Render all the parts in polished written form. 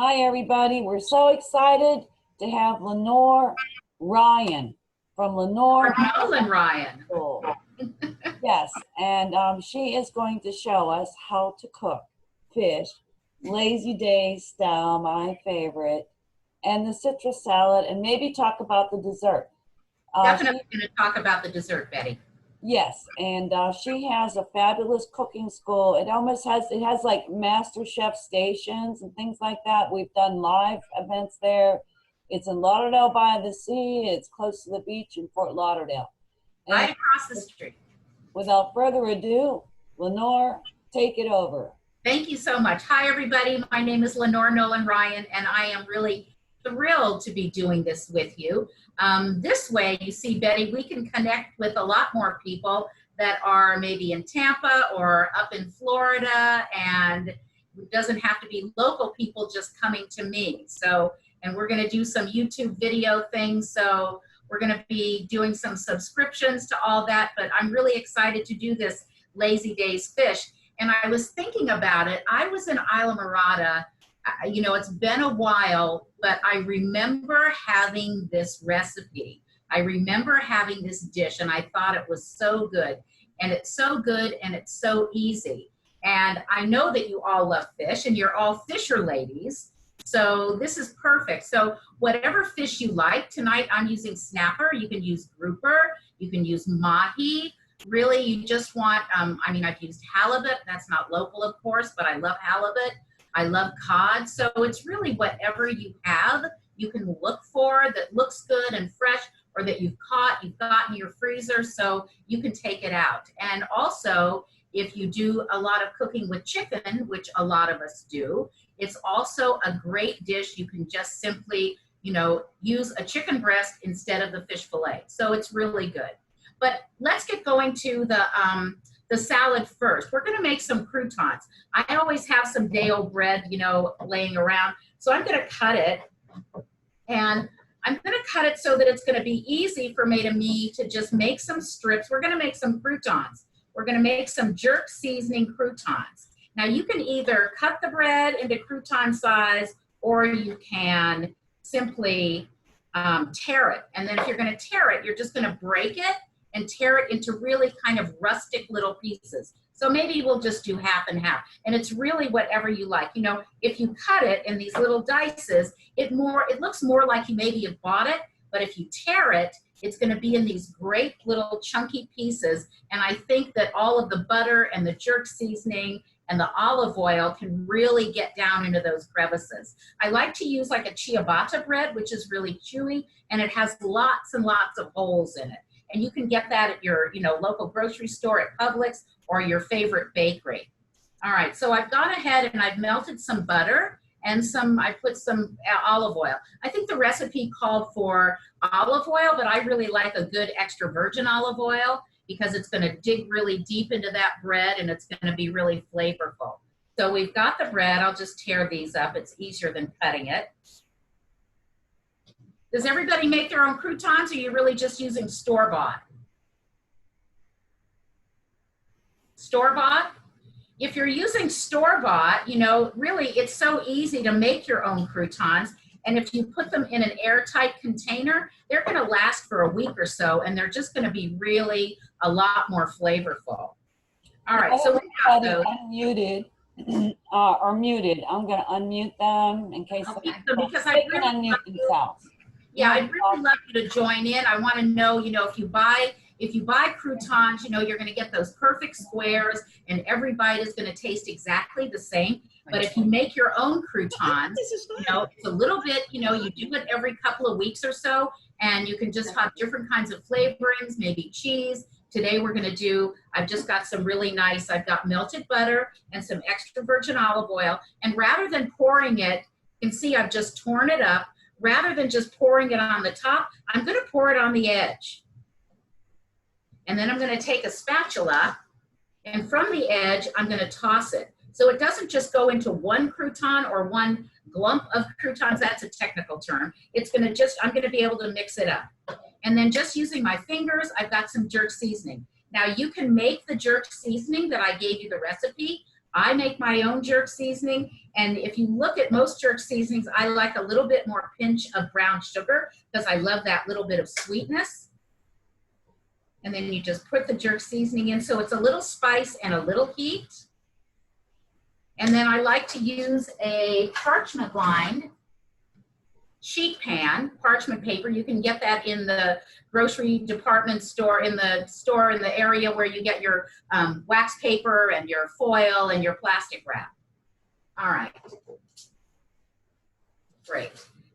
Hi, everybody. We're so excited to have Lenore Ryan from Lenore Nolan Ryan. School. Yes, and she is going to show us how to cook fish, lazy days style, my favorite, and the citrus salad, and maybe talk about the dessert. Definitely going to talk about the dessert, Betty. Yes, and she has a fabulous cooking school. It has like master chef stations and things like that. We've done live events there. It's in Lauderdale by the sea. It's close to the beach in Fort Lauderdale. And right across the street. Without further ado, Lenore, take it over. Thank you so much. Hi, everybody. My name is Lenore Nolan Ryan, and I am really thrilled to be doing this with you. This way, you see, Betty, we can connect with a lot more people that are maybe in Tampa or up in Florida, and it doesn't have to be local people just coming to me. So, and we're going to do some YouTube video things. So we're going to be doing some subscriptions to all that, but I'm really excited to do this Lazy Days Fish. And I was thinking about it. I was in Islamorada. You know, it's been a while, but I remember having this recipe. I remember having this dish, and I thought it was so good. And it's so good, and it's so easy. And I know that you all love fish, and you're all fisher ladies. So this is perfect. So whatever fish you like, tonight I'm using snapper. You can use grouper. You can use mahi. Really, you just want, I mean, I've used halibut. That's not local, of course, but I love halibut. I love cod. So it's really whatever you have, you can look for that looks good and fresh, or that you've got in your freezer, so you can take it out. And also, if you do a lot of cooking with chicken, which a lot of us do, it's also a great dish. You can just simply, you know, use a chicken breast instead of the fish fillet. So it's really good. But let's get going to the salad first. We're gonna make some croutons. I always have some day-old bread, you know, laying around. So I'm gonna cut it, and I'm gonna cut it so that it's gonna be easy for me to just make some strips. We're gonna make some croutons. We're gonna make some jerk seasoning croutons. Now you can either cut the bread into crouton size, or you can simply tear it. And then if you're gonna tear it, you're just gonna break it and tear it into really kind of rustic little pieces. So maybe we'll just do half and half. And it's really whatever you like. You know, if you cut it in these little dices, it looks more like you maybe have bought it, but if you tear it, it's gonna be in these great little chunky pieces. And I think that all of the butter and the jerk seasoning and the olive oil can really get down into those crevices. I like to use like a ciabatta bread, which is really chewy, and it has lots and lots of holes in it. And you can get that at your, you know, local grocery store, at Publix, or your favorite bakery. All right, so I've gone ahead and I've melted some butter and I put some olive oil. I think the recipe called for olive oil, but I really like a good extra virgin olive oil because it's gonna dig really deep into that bread and it's gonna be really flavorful. So we've got the bread. I'll just tear these up. It's easier than cutting it. Does everybody make their own croutons, or are you really just using store-bought? Store-bought? If you're using store-bought, you know, really it's so easy to make your own croutons. And if you put them in an airtight container, they're gonna last for a week or so, and they're just gonna be really a lot more flavorful. All right, so we got those. Unmuted or muted. I'm gonna unmute them in case because I really unmute themselves. Yeah, I'd really love you to join in. I want to know, you know, if you buy croutons, you know, you're going to get those perfect squares, and every bite is going to taste exactly the same. But if you make your own croutons, you know, it's a little bit, you know, you do it every couple of weeks or so, and you can just have different kinds of flavorings, maybe cheese. Today we're going to do, I've just got some really nice, I've got melted butter and some extra virgin olive oil. And rather than pouring it, you can see I've just torn it up. Rather than just pouring it on the top, I'm gonna pour it on the edge. And then I'm gonna take a spatula, and from the edge, I'm gonna toss it. So it doesn't just go into one crouton or one glump of croutons, that's a technical term. It's gonna I'm gonna be able to mix it up. And then just using my fingers, I've got some jerk seasoning. Now you can make the jerk seasoning that I gave you the recipe I make my own jerk seasoning, and if you look at most jerk seasonings, I like a little bit more pinch of brown sugar because I love that little bit of sweetness. And then you just put the jerk seasoning in, so it's a little spice and a little heat. And then I like to use a parchment lined sheet pan, parchment paper. You can get that in the grocery department store, in the area where you get your wax paper and your foil and your plastic wrap. All right, great.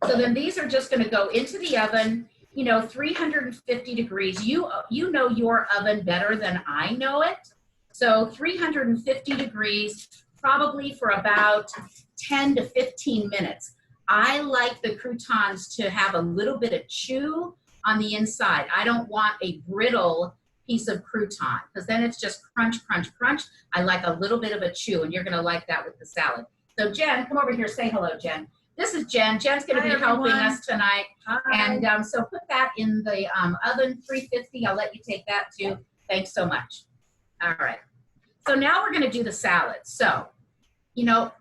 So then these are just gonna go into the oven, you know, 350 degrees. You know your oven better than I know it. So 350 degrees, probably for about 10 to 15 minutes. I like the croutons to have a little bit of chew on the inside. I don't want a brittle piece of crouton because then it's just crunch, crunch, crunch. I like a little bit of a chew, and you're gonna like that with the salad. So Jen, come over here, say hello, Jen. This is Jen. Jen's gonna be helping us tonight. Hi. And so put that in the oven, 350. I'll let you take that too. Thanks so much. All right. So now we're gonna do the salad. So, you know,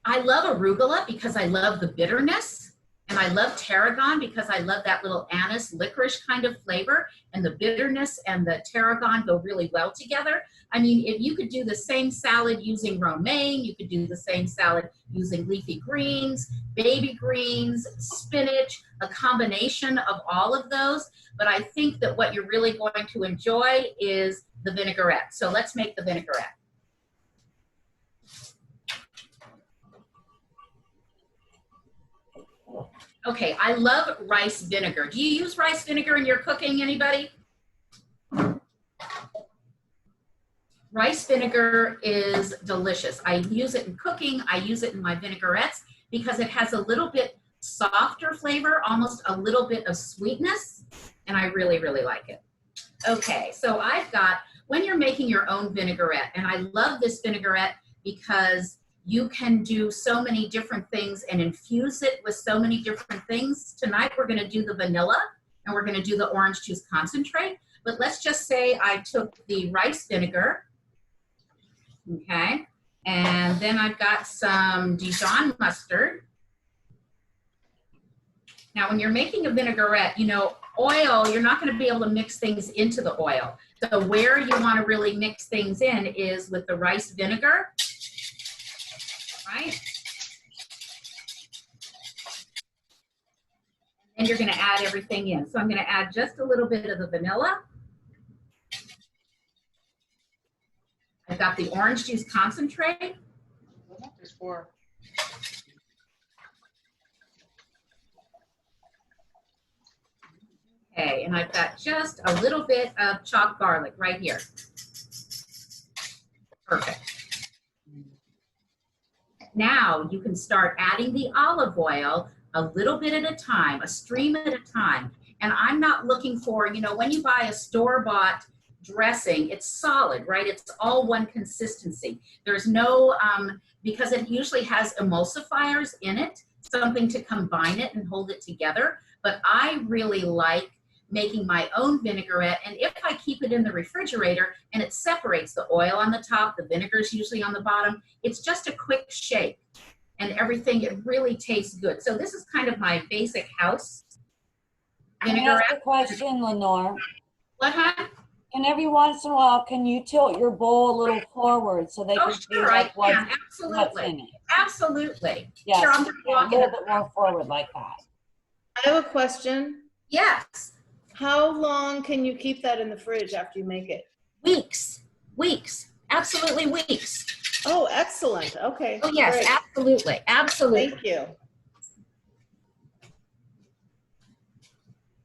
I love arugula because I love the bitterness, and I love tarragon because I love that little anise licorice kind of flavor, and the bitterness and the tarragon go really well together. I mean, if you could do the same salad using romaine, you could do the same salad using leafy greens, baby greens, spinach, a combination of all of those. But I think that what you're really going to enjoy is the vinaigrette. So let's make the vinaigrette. Okay, I love rice vinegar. Do you use rice vinegar in your cooking, anybody? Rice vinegar is delicious. I use it in cooking. I use it in my vinaigrettes because it has a little bit softer flavor, almost a little bit of sweetness, and I really, really like it. Okay, so I've got, when you're making your own vinaigrette, and I love this vinaigrette because you can do so many different things and infuse it with so many different things. Tonight we're gonna do the vanilla and we're gonna do the orange juice concentrate. But let's just say I took the rice vinegar, okay? And then I've got some Dijon mustard. Now when you're making a vinaigrette, you know, oil, you're not gonna be able to mix things into the oil. So where you wanna really mix things in is with the rice vinegar. Right? And you're going to add everything in. So I'm going to add just a little bit of the vanilla. I've got the orange juice concentrate. There's 4. Okay, and I've got just a little bit of chopped garlic right here. Perfect. Now you can start adding the olive oil a little bit at a time, a stream at a time. And I'm not looking for, you know, when you buy a store-bought dressing, it's solid, right? It's all one consistency. There's no, because it usually has emulsifiers in it, something to combine it and hold it together. But I really like making my own vinaigrette, and if I keep it in the refrigerator and it separates the oil on the top, the vinegar is usually on the bottom, it's just a quick shake and everything, it really tastes good. So this is kind of my basic house vinaigrette. Can I ask a question, Lenore? What, hon? And every once in a while, can you tilt your bowl a little forward so they can see Sure, like what's in absolutely. it? Absolutely. Yes, Sure, I'm gonna a walk little it. bit more forward like that. I have a question. Yes. How long can you keep that in the fridge after you make it? Weeks, absolutely weeks. Oh, excellent. Okay. Oh yes, Great. absolutely, absolutely. Thank you.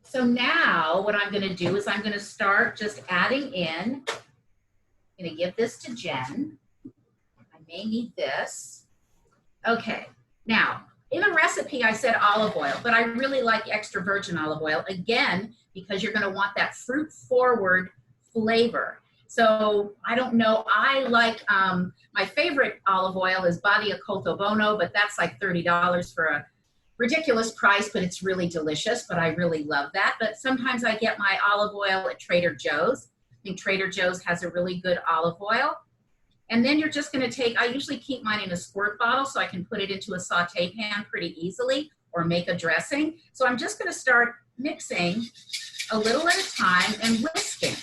So now what I'm gonna do is I'm gonna start just adding in, I'm gonna give this to Jen. I may need this. Okay, now in the recipe I said olive oil, but I really like extra virgin olive oil, again, because you're gonna want that fruit forward flavor. So I don't know, I like, my favorite olive oil is Badia Coltobono, but that's like $30 for a ridiculous price, but it's really delicious, but I really love that. But sometimes I get my olive oil at Trader Joe's. I think Trader Joe's has a really good olive oil. And then you're just gonna take, I usually keep mine in a squirt bottle so I can put it into a saute pan pretty easily or make a dressing. So I'm just gonna start mixing a little at a time and whisking.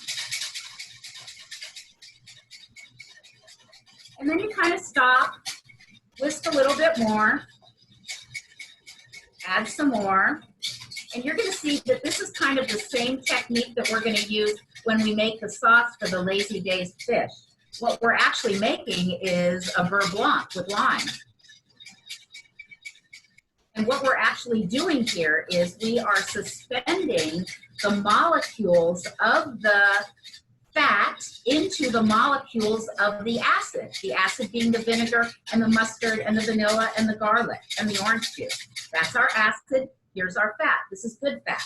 And then you kind of stop, whisk a little bit more, add some more, and you're gonna see that this is kind of the same technique that we're gonna use when we make the sauce for the Lazy Days fish. What we're actually making is a beurre blanc with lime. And what we're actually doing here is we are suspending the molecules of the fat into the molecules of the acid being the vinegar and the mustard and the vanilla and the garlic and the orange juice. That's our acid, here's our fat. This is good fat.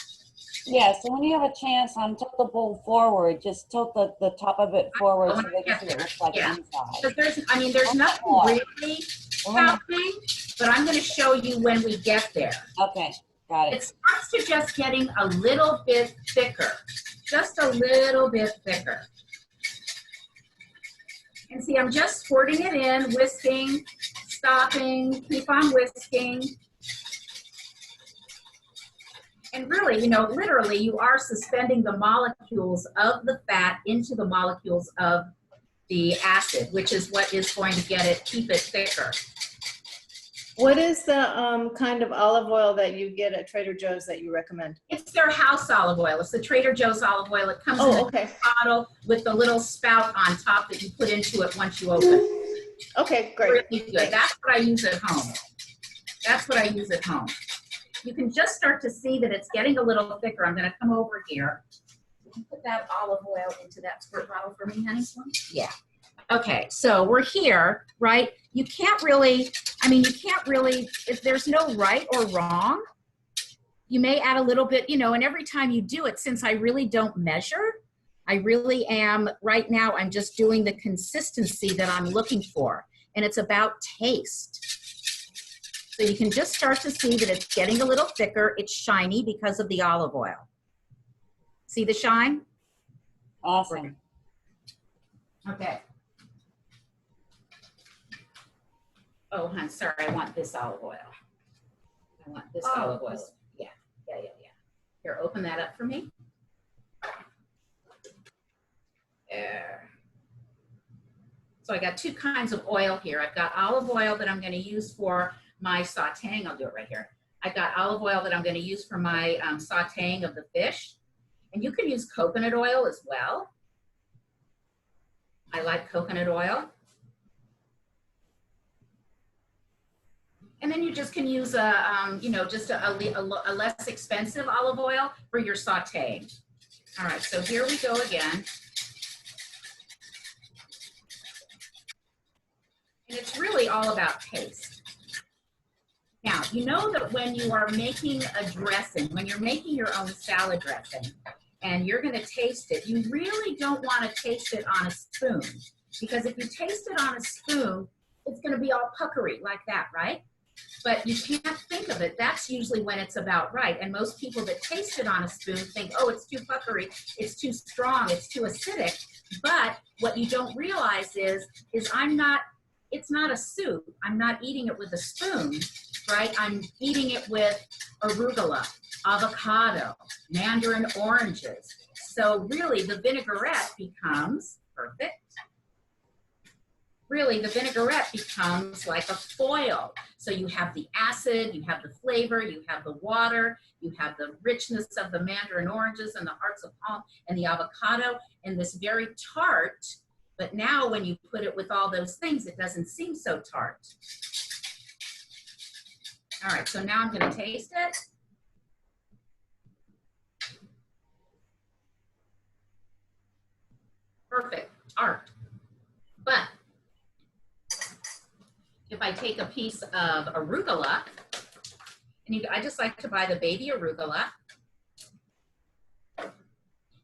Yeah, so when you have a chance, tilt the bowl forward, just tilt the top of it forward so they can see what it looks like inside. Because there's nothing really happening, but I'm gonna show you when we get there. Okay, got it. It starts to just getting a little bit thicker. Just a little bit thicker. And see, I'm just squirting it in, whisking, stopping, keep on whisking. And really, literally, you are suspending the molecules of the fat into the molecules of the acid, which is what is going to keep it thicker. What is the kind of olive oil that you get at Trader Joe's that you recommend? It's their house olive oil. It's the Trader Joe's olive oil. It comes in a bottle with the little spout on top that you put into it once you open. Okay, great. Really good. That's what I use at home. That's what I use at home. You can just start to see that it's getting a little thicker. I'm going to come over here. Can you put that olive oil into that squirt bottle for me, honey? Yeah. Okay, so we're here, right? You can't really, if there's no right or wrong, you may add a little bit, and every time you do it, since I really don't measure, I really am, right now, I'm just doing the consistency that I'm looking for, and it's about taste. So you can just start to see that it's getting a little thicker. It's shiny because of the olive oil. See the shine? Awesome. Okay. Oh, hon, sorry, I want this olive oil. I want this olive oil. Yeah. Here, open that up for me. There. So I got two kinds of oil here. I've got olive oil that I'm going to use for my sauteing. I'll do it right here. I've got olive oil that I'm going to use for my sauteing of the fish. And you can use coconut oil as well. I like coconut oil. And then you just can use just a less expensive olive oil for your sauteing. All right, so here we go again. And it's really all about taste. Now, you know that when you are making a dressing, when you're making your own salad dressing, and you're going to taste it, you really don't want to taste it on a spoon. Because if you taste it on a spoon, it's going to be all puckery like that, right? But you can't think of it. That's usually when it's about right. And most people that taste it on a spoon think, oh, it's too puckery, it's too strong, it's too acidic. But what you don't realize is it's not a soup. I'm not eating it with a spoon, right? I'm eating it with arugula, avocado, mandarin oranges. So really the vinaigrette becomes perfect. Really, the vinaigrette becomes like a foil. So you have the acid, you have the flavor, you have the water, you have the richness of the mandarin oranges and the hearts of palm and the avocado and this very tart. But now when you put it with all those things, it doesn't seem so tart. All right, so now I'm going to taste it. Perfect, tart. But if I take a piece of arugula, and I just like to buy the baby arugula.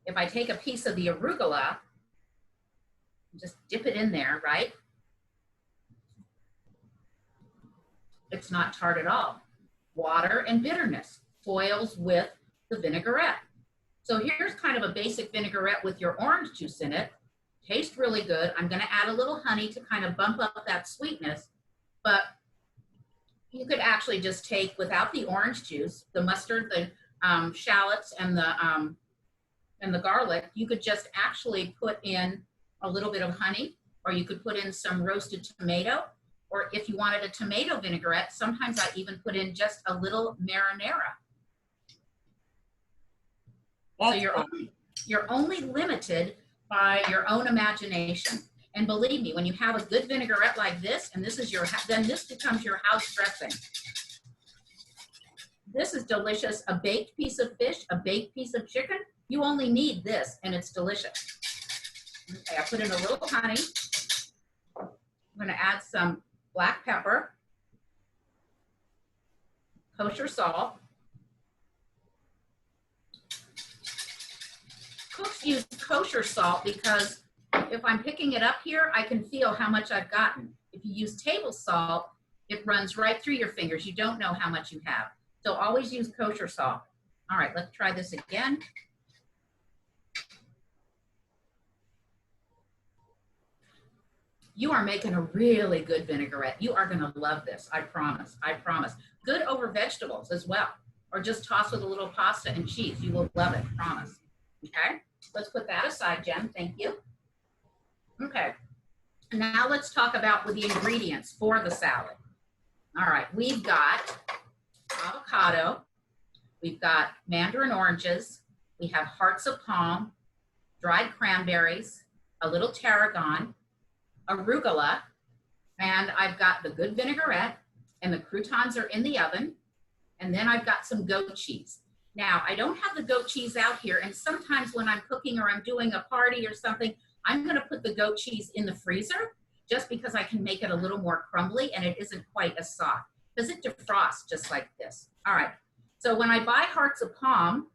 If I take a piece of the arugula, just dip it in there, right? It's not tart at all. Water and bitterness foils with the vinaigrette. So here's kind of a basic vinaigrette with your orange juice in it. Tastes really good. I'm going to add a little honey to kind of bump up that sweetness, but you could actually just take, without the orange juice, the mustard, the shallots, and the garlic, you could just actually put in a little bit of honey, or you could put in some roasted tomato, or if you wanted a tomato vinaigrette, sometimes I even put in just a little marinara. So you're only limited by your own imagination. And believe me, when you have a good vinaigrette like this, and this is your, then this becomes your house dressing. This is delicious. A baked piece of fish, a baked piece of chicken, you only need this and it's delicious. Okay, I put in a little honey. I'm gonna add some black pepper, kosher salt. Cooks use kosher salt because if I'm picking it up here, I can feel how much I've gotten. If you use table salt, it runs right through your fingers. You don't know how much you have. So always use kosher salt. All right, let's try this again. You are making a really good vinaigrette. You are gonna love this, I promise, I promise. Good over vegetables as well, or just toss with a little pasta and cheese. You will love it, promise. Okay, let's put that aside, Jen, thank you. Okay, now let's talk about the ingredients for the salad. All right, we've got avocado, we've got mandarin oranges, we have hearts of palm, dried cranberries, a little tarragon, arugula, and I've got the good vinaigrette, and the croutons are in the oven, and then I've got some goat cheese. Now, I don't have the goat cheese out here, and sometimes when I'm cooking or I'm doing a party or something, I'm gonna put the goat cheese in the freezer just because I can make it a little more crumbly and it isn't quite as soft, because it defrosts just like this. All right, so when I buy hearts of palm,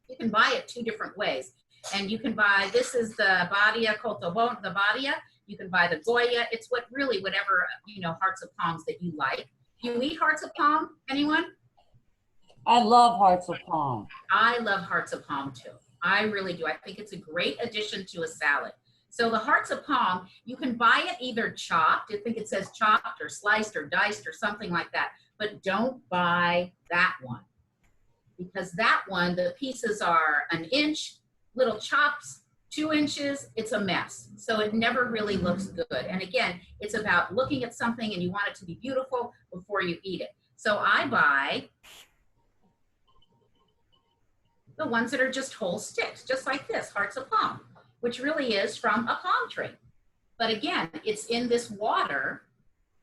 you can buy it two different ways. And you can buy, this is the Badia Cotobon, the Badia, you can buy the Goya, it's whatever, you know, hearts of palms that you like. Do you eat hearts of palm, anyone? I love hearts of palm. I love hearts of palm too. I really do. I think it's a great addition to a salad. So the hearts of palm, you can buy it either chopped, I think it says chopped or sliced or diced or something like that, but don't buy that one. Because that one, the pieces are an inch, little chops, 2 inches, it's a mess. So it never really looks good. And again, it's about looking at something and you want it to be beautiful before you eat it. So I buy the ones that are just whole sticks, just like this, hearts of palm, which really is from a palm tree. But again, it's in this water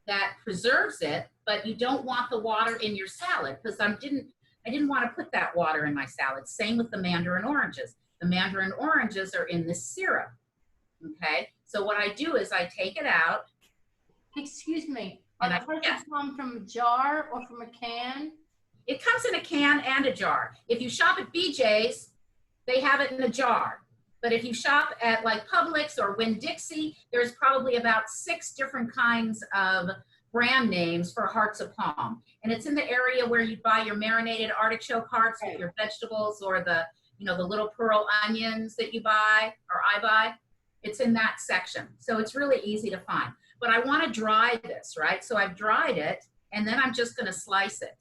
that preserves it, but you don't want the water in your salad because I didn't want to put that water in my salad. Same with the mandarin oranges. The mandarin oranges are in this syrup, okay? So what I do is I take it out. Excuse me, are the hearts of palm from a jar or from a can? It comes in a can and a jar. If you shop at BJ's, they have it in a jar. But if you shop at like Publix or Winn-Dixie, there's probably about 6 different kinds of brand names for hearts of palm. And it's in the area where you buy your marinated artichoke hearts with your vegetables, or the, you know, the little pearl onions that you buy, or I buy. It's in that section. So it's really easy to find. But I want to dry this, right? So I've dried it, and then I'm just going to slice it.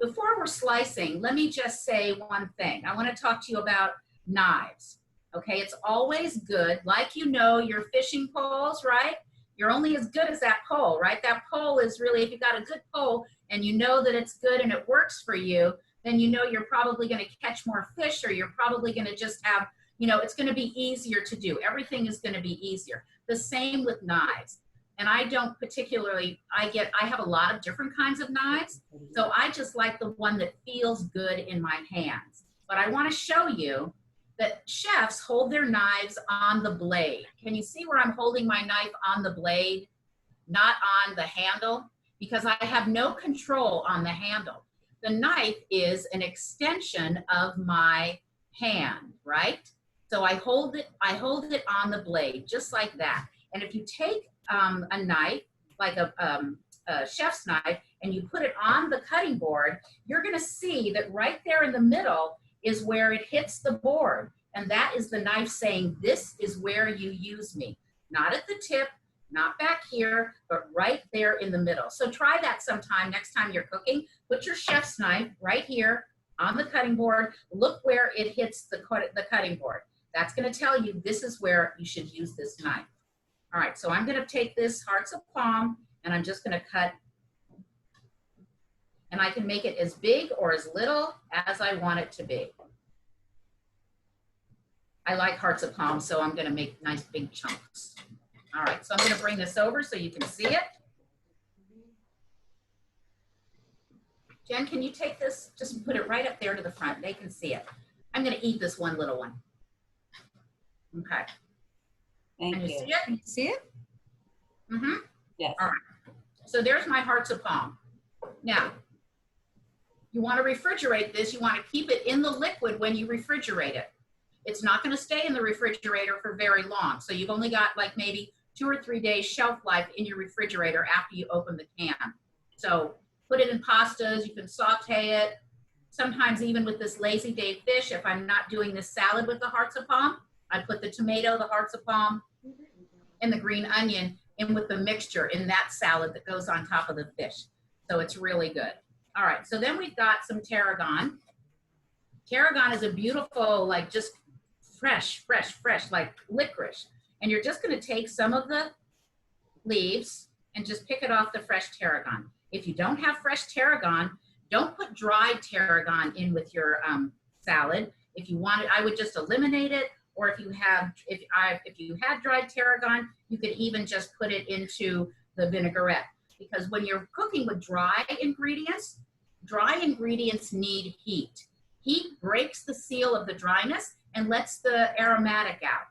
Before we're slicing, let me just say one thing. I want to talk to you about knives. Okay, it's always good, like you know your fishing poles, right? You're only as good as that pole, right? That pole is really, if you got a good pole and you know that it's good and it works for you, then you know you're probably going to catch more fish, or you're probably going to just have, you know, it's going to be easier to do. Everything is going to be easier. The same with knives. And I don't particularly, I have a lot of different kinds of knives. So I just like the one that feels good in my hands. But I want to show you that chefs hold their knives on the blade. Can you see where I'm holding my knife on the blade, not on the handle? Because I have no control on the handle. The knife is an extension of my hand, right? So I hold it on the blade, just like that. And if you take a knife, like a chef's knife, and you put it on the cutting board, you're gonna see that right there in the middle is where it hits the board. And that is the knife saying, this is where you use me. not at the tip, not back here, but right there in the middle. So try that sometime next time you're cooking. Put your chef's knife right here on the cutting board. Look where it hits the cutting board. That's going to tell you this is where you should use this knife. All right, so I'm going to take this hearts of palm and I'm just going to cut. And I can make it as big or as little as I want it to be. I like hearts of palm, so I'm going to make nice big chunks. All right, so I'm going to bring this over so you can see it. Jen, can you take this, just put it right up there to the front. They can see it. I'm going to eat this one little one. Okay. Thank Can you. you see it? Can you see it? Mm-hmm. Yes. All right. So there's my hearts of palm. Now, you want to refrigerate this. You want to keep it in the liquid when you refrigerate it. It's not going to stay in the refrigerator for very long. So you've only got like maybe 2 or 3 days shelf life in your refrigerator after you open the can. So put it in pastas. You can saute it. Sometimes even with this lazy day fish, if I'm not doing this salad with the hearts of palm, I put the tomato, the hearts of palm, and the green onion in with the mixture in that salad that goes on top of the fish. So it's really good. All right, so then we've got some tarragon. Tarragon is a beautiful, like just fresh, like licorice. And you're just gonna take some of the leaves and just pick it off the fresh tarragon. If you don't have fresh tarragon, don't put dried tarragon in with your salad. If you want it, I would just eliminate it. Or if you had dried tarragon, you could even just put it into the vinaigrette. Because when you're cooking with dry ingredients need heat. Heat breaks the seal of the dryness and lets the aromatic out.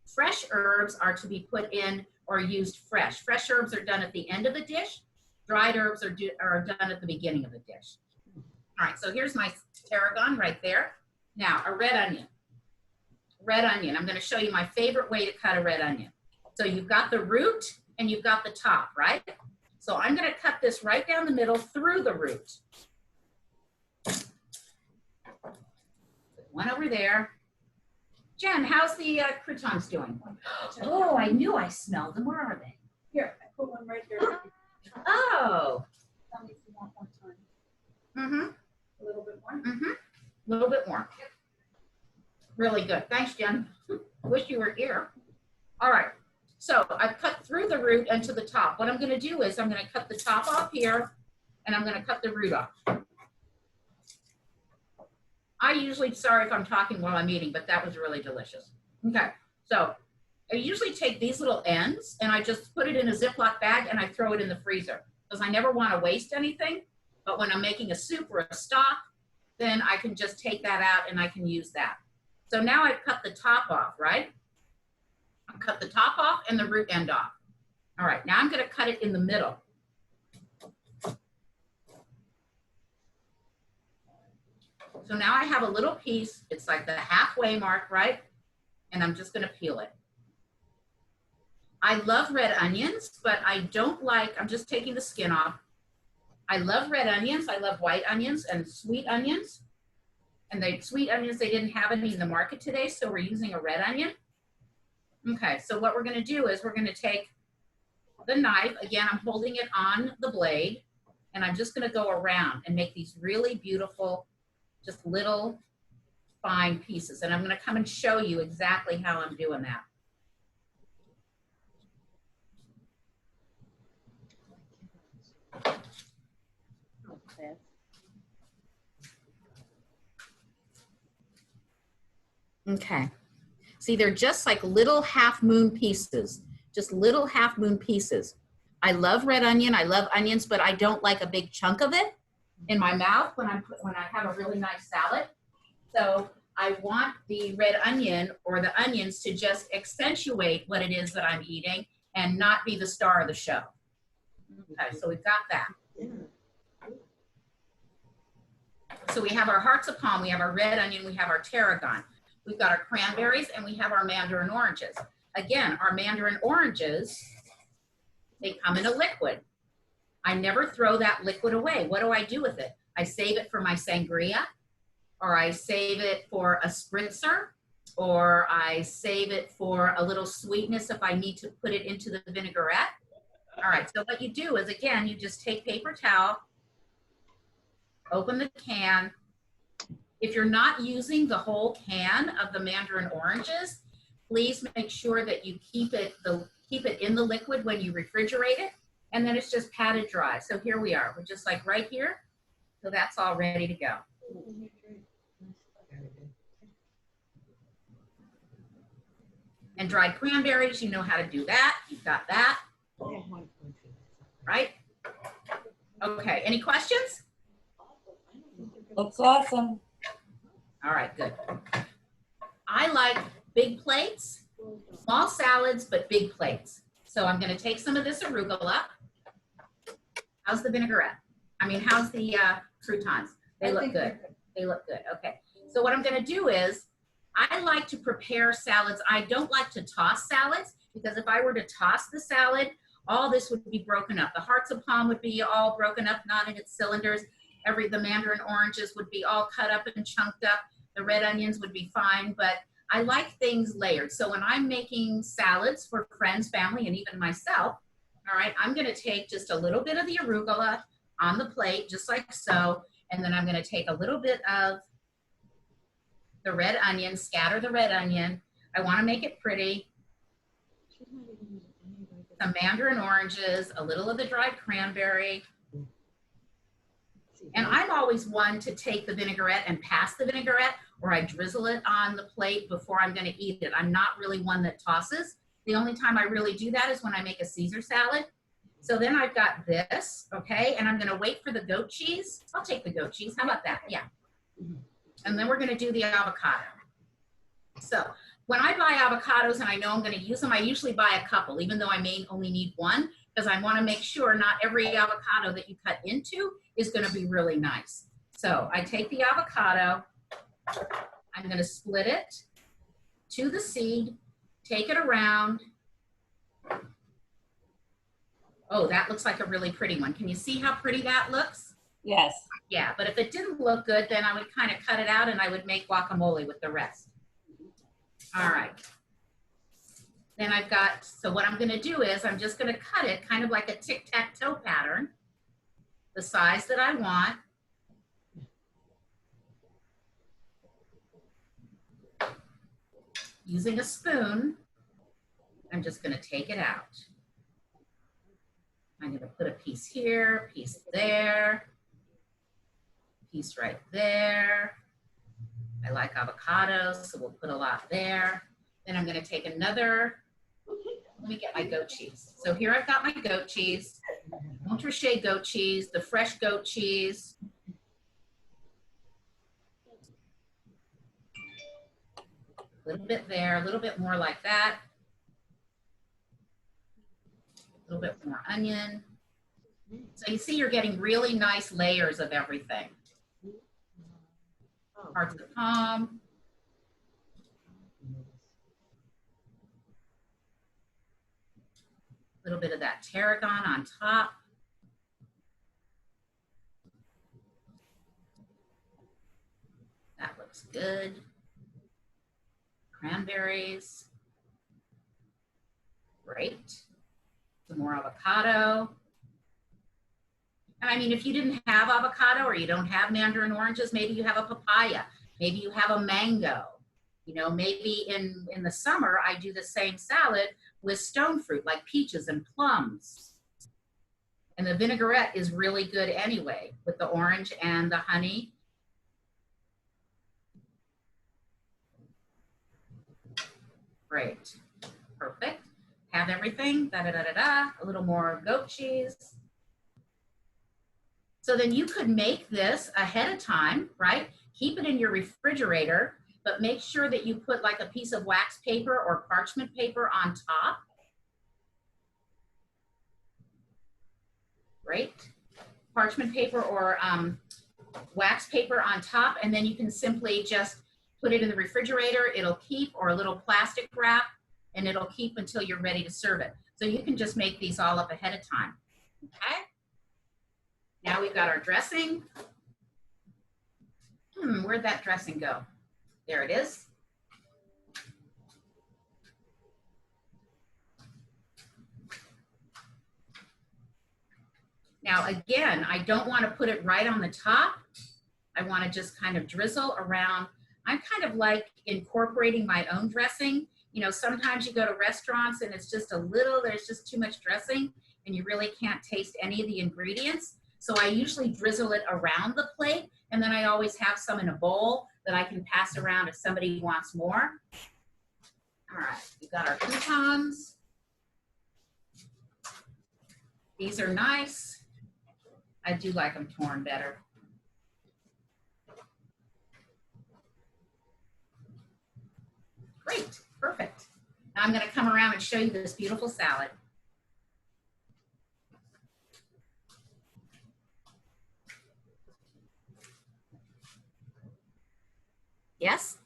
Fresh herbs are to be put in or used fresh. Fresh herbs are done at the end of the dish. Dried herbs are done at the beginning of the dish. All right, so here's my tarragon right there. Now, a red onion. Red onion, I'm going to show you my favorite way to cut a red onion. So you've got the root and you've got the top, right? So I'm going to cut this right down the middle through the root. One over there. Jen, how's the croutons doing? Oh, I knew I smelled them. Where are they? Here, I put one right here. Oh. Tell me if you want more time. Mm-hmm. A little bit more. Mm-hmm. A little bit more. Really good. Thanks, Jen. Wish you were here. All right. So I've cut through the root and to the top. What I'm going to do is I'm going to cut the top off here and I'm going to cut the root off. I usually, sorry if I'm talking while I'm eating, but that was really delicious. Okay. So I usually take these little ends and I just put it in a Ziploc bag and I throw it in the freezer because I never want to waste anything. But when I'm making a soup or a stock, then I can just take that out and I can use that. So now I've cut the top off, right? I've cut the top off and the root end off. All right, now I'm gonna cut it in the middle. So now I have a little piece, it's like the halfway mark, right? And I'm just gonna peel it. I love red onions, but I don't like, I'm just taking the skin off. I love red onions, I love white onions and sweet onions. And the sweet onions, they didn't have any in the market today, so we're using a red onion. Okay, so what we're gonna do is we're gonna take the knife, again, I'm holding it on the blade, and I'm just gonna go around and make these really beautiful, just little fine pieces. And I'm gonna come and show you exactly how I'm doing that. Okay. See, they're just like little half moon pieces, just little half moon pieces. I love red onion. I love onions, but I don't like a big chunk of it in my mouth when I have a really nice salad. So I want the red onion or the onions to just accentuate what it is that I'm eating and not be the star of the show. Okay, so we've got that. So we have our hearts of palm, we have our red onion, we have our tarragon. We've got our cranberries and we have our mandarin oranges. Again, our mandarin oranges, they come in a liquid. I never throw that liquid away. What do I do with it? I save it for my sangria, or I save it for a spritzer, or I save it for a little sweetness if I need to put it into the vinaigrette. All right, so what you do is, again, you just take paper towel, open the can. If you're not using the whole can of the mandarin oranges, please make sure that you keep it in the liquid when you refrigerate it, and then it's just patted dry. So here we are. We're just like right here. So that's all ready to go. And dried cranberries, you know how to do that. You've got that, right? Okay, any questions? Looks awesome. All right, good. I like big plates, small salads, but big plates. So I'm gonna take some of this arugula. How's the vinaigrette? I mean, how's the croutons? They look good. They look good, okay. So what I'm gonna do is, I like to prepare salads. I don't like to toss salads, because if I were to toss the salad, all this would be broken up. The hearts of palm would be all broken up, not in its cylinders. The mandarin oranges would be all cut up and chunked up. The red onions would be fine, but I like things layered. So when I'm making salads for friends, family, and even myself, all right, I'm gonna take just a little bit of the arugula on the plate, just like so, and then I'm gonna take a little bit of the red onion, scatter the red onion. I wanna make it pretty. Some mandarin oranges, a little of the dried cranberry. And I'm always one to take the vinaigrette and pass the vinaigrette, or I drizzle it on the plate before I'm gonna eat it. I'm not really one that tosses. The only time I really do that is when I make a Caesar salad. So then I've got this, okay? And I'm gonna wait for the goat cheese. I'll take the goat cheese, how about that? Yeah. And then we're gonna do the avocado. So when I buy avocados and I know I'm gonna use them, I usually buy a couple, even though I may only need one, because I wanna make sure not every avocado that you cut into is gonna be really nice. So I take the avocado, I'm gonna split it to the seed, take it around. Oh, that looks like a really pretty one. Can you see how pretty that looks? Yes. Yeah, but if it didn't look good, then I would kind of cut it out and I would make guacamole with the rest. All right. Then I've got, so what I'm gonna do is I'm just gonna cut it kind of like a tic-tac-toe pattern, the size that I want. Using a spoon, I'm just gonna take it out. I'm gonna put a piece here, piece there, piece right there. I like avocados, so we'll put a lot there. Then I'm gonna take another, let me get my goat cheese. So here I've got my goat cheese, Montrachet goat cheese, the fresh goat cheese. A little bit there, a little bit more like that. A little bit more onion. So you see you're getting really nice layers of everything. Hearts of palm. A little bit of that tarragon on top. That looks good. Cranberries. Great. Some more avocado. And I mean, if you didn't have avocado or you don't have mandarin oranges, maybe you have a papaya, maybe you have a mango. You know, maybe in the summer, I do the same salad with stone fruit like peaches and plums. And the vinaigrette is really good anyway with the orange and the honey. Great, perfect. Have everything, da-da-da-da-da, a little more goat cheese. So then you could make this ahead of time, right? Keep it in your refrigerator, but make sure that you put like a piece of wax paper or parchment paper on top. Great. Parchment paper or wax paper on top, and then you can simply just put it in the refrigerator. It'll keep, or a little plastic wrap, and it'll keep until you're ready to serve it. So you can just make these all up ahead of time, okay? Now we've got our dressing. Where'd that dressing go? There it is. Now, again, I don't want to put it right on the top. I want to just kind of drizzle around. I'm kind of like incorporating my own dressing. You know, sometimes you go to restaurants and it's just a little, there's just too much dressing and you really can't taste any of the ingredients. So I usually drizzle it around the plate, and then I always have some in a bowl that I can pass around if somebody wants more. All right, we've got our croutons. These are nice. I do like them torn better. Great, perfect. Now I'm going to come around and show you this beautiful salad. Yes?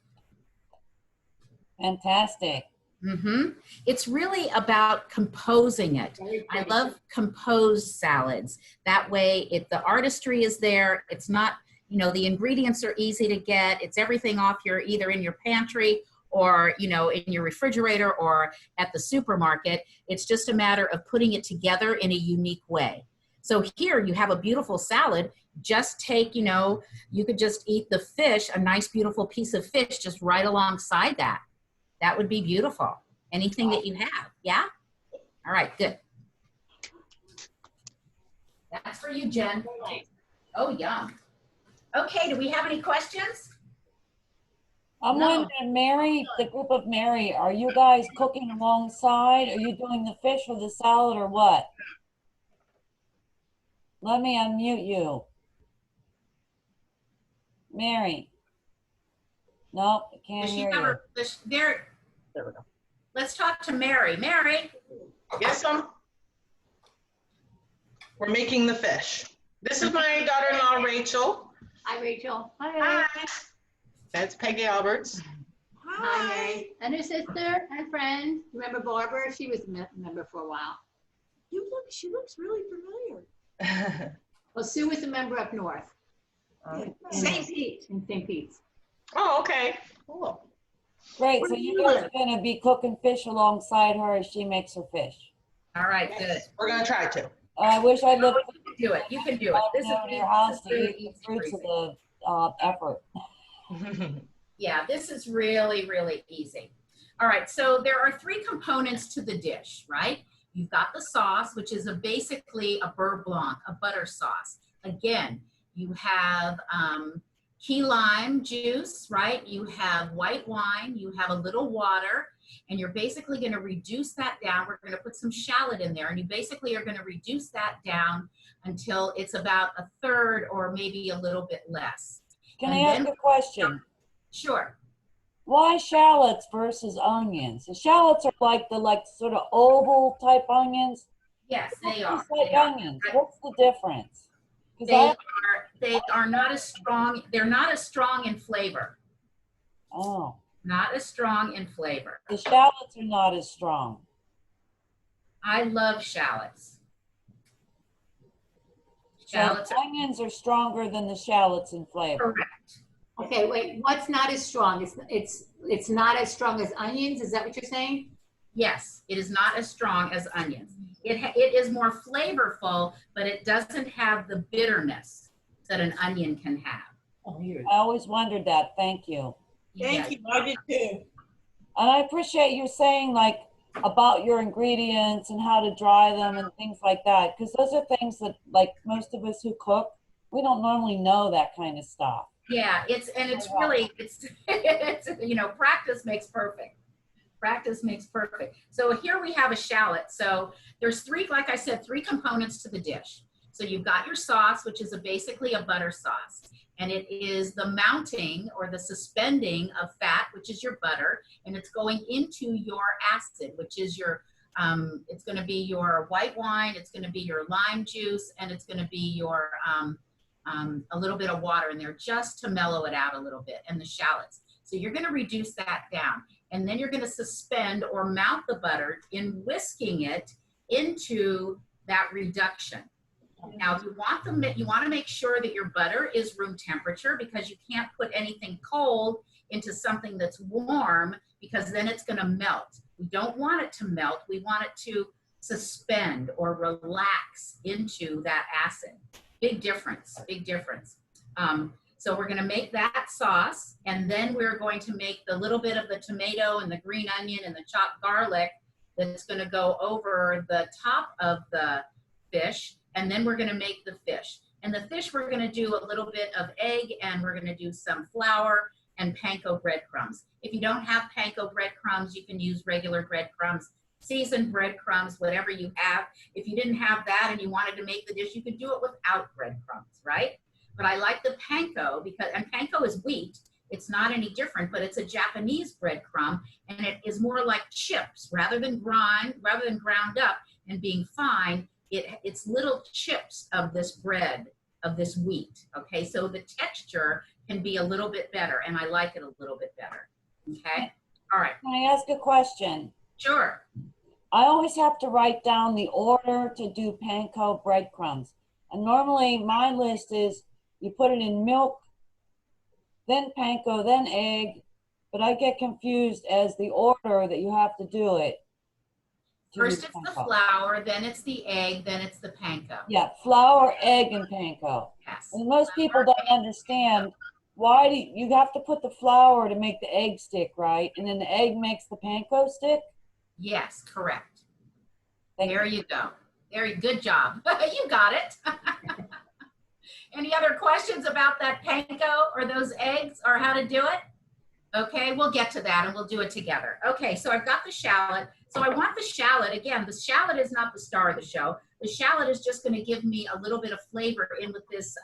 Fantastic. Mm-hmm. It's really about composing it. I love composed salads. That way, the artistry is there. It's not, you know, the ingredients are easy to get. It's everything off either in your pantry or, you know, in your refrigerator or at the supermarket. It's just a matter of putting it together in a unique way. So here you have a beautiful salad. Just take, you know, you could just eat the fish, a nice, beautiful piece of fish just right alongside that. That would be beautiful. Anything that you have, yeah? All right, good. That's for you, Jen. Oh, yum. Okay, do we have any questions? I'm No. wondering, Mary, the group of Mary, are you guys cooking alongside? Are you doing the fish or the salad or what? Let me unmute you. Mary. Nope, I can't Does she hear have you. her, there we go. Let's talk to Mary. Mary. Yes, we're making the fish. This is my daughter-in-law, Rachel. Hi, Rachel. Hi. That's Peggy Alberts. Hi, Mary. And her sister and friend. Remember Barbara? She was a member for a while. She looks really familiar. Well, Sue was a member up north. St. Pete. In St. Pete's. Oh, okay. Cool. Great, Where so do you you guys live? are gonna be cooking fish alongside her as she makes her fish. All right, good. Yes, we're gonna try to. I wish I lived You can do it. You can do it. This is in your house to really eat the easy fruits breezy. of the effort. Yeah, this is really, really easy. All right, so there are three components to the dish, right? You've got the sauce, which is basically a beurre blanc, a butter sauce. Again, you have key lime juice, right? You have white wine, you have a little water, and you're basically gonna reduce that down. We're gonna put some shallot in there, and you basically are gonna reduce that down until it's about a third or maybe a little bit less. Can And I ask then- a question? Sure. Why shallots versus onions? The shallots are like the sort of oval type onions. Yes, they are. It's like They are. onions. What's the difference? 'Cause They are not as strong. They're not as strong in flavor. oh, Not as strong in flavor. the shallots are not as strong. I love shallots. So Shallots the are onions are stronger than the shallots in flavor. correct. Okay, wait, what's not as strong? It's not as strong as onions? Is that what you're saying? Yes, it is not as strong as onions. It is more flavorful, but it doesn't have the bitterness that an onion can have. Oh, here. I always wondered that. Thank you. Thank you. I did too. And I appreciate you saying about your ingredients and how to dry them and things like that, because those are things that most of us who cook, we don't normally know that kind of stuff. Yeah, it's really, practice makes perfect. Practice makes perfect. So here we have a shallot. So there's three components to the dish. So you've got your sauce, which is basically a butter sauce. And it is the mounting or the suspending of fat, which is your butter, and it's going into your acid, which is it's going to be your white wine, it's going to be your lime juice, and it's going to be your a little bit of water in there just to mellow it out a little bit, and the shallots. So you're going to reduce that down, and then you're going to suspend or mount the butter in whisking it into that reduction. Now, you want to make sure that your butter is room temperature, because you can't put anything cold into something that's warm, because then it's going to melt. We don't want it to melt. We want it to suspend or relax into that acid. Big difference, big difference. So we're gonna make that sauce, and then we're going to make the little bit of the tomato and the green onion and the chopped garlic that's gonna go over the top of the fish, and then we're gonna make the fish. And the fish, we're gonna do a little bit of egg, and we're gonna do some flour and panko breadcrumbs. If you don't have panko breadcrumbs, you can use regular breadcrumbs, seasoned breadcrumbs, whatever you have. If you didn't have that and you wanted to make the dish, you could do it without breadcrumbs, right? But I like the panko because, and panko is wheat. It's not any different, but it's a Japanese breadcrumb, and it is more like chips rather than ground up and being fine. It's little chips of this bread, of this wheat. Okay, so the texture can be a little bit better, and I like it a little bit better. Okay, all right. Can I ask a question? Sure. I always have to write down the order to do panko breadcrumbs. And normally my list is you put it in milk, then panko, then egg, but I get confused as the order that you have to do it. First it's the flour, then it's the egg, then it's the panko. Yeah, flour, egg, and panko. Yes. And most people don't understand why do you have to put the flour to make the egg stick, right? And then the egg makes the panko stick? Yes, correct. Thank There you go. Very good job. You got it. Any other questions about that panko or those eggs or how to do it? Okay, we'll get to that and we'll do it together. Okay, so I've got the shallot. So I want the shallot, again, the shallot is not the star of the show. The shallot is just gonna give me a little bit of flavor in with this,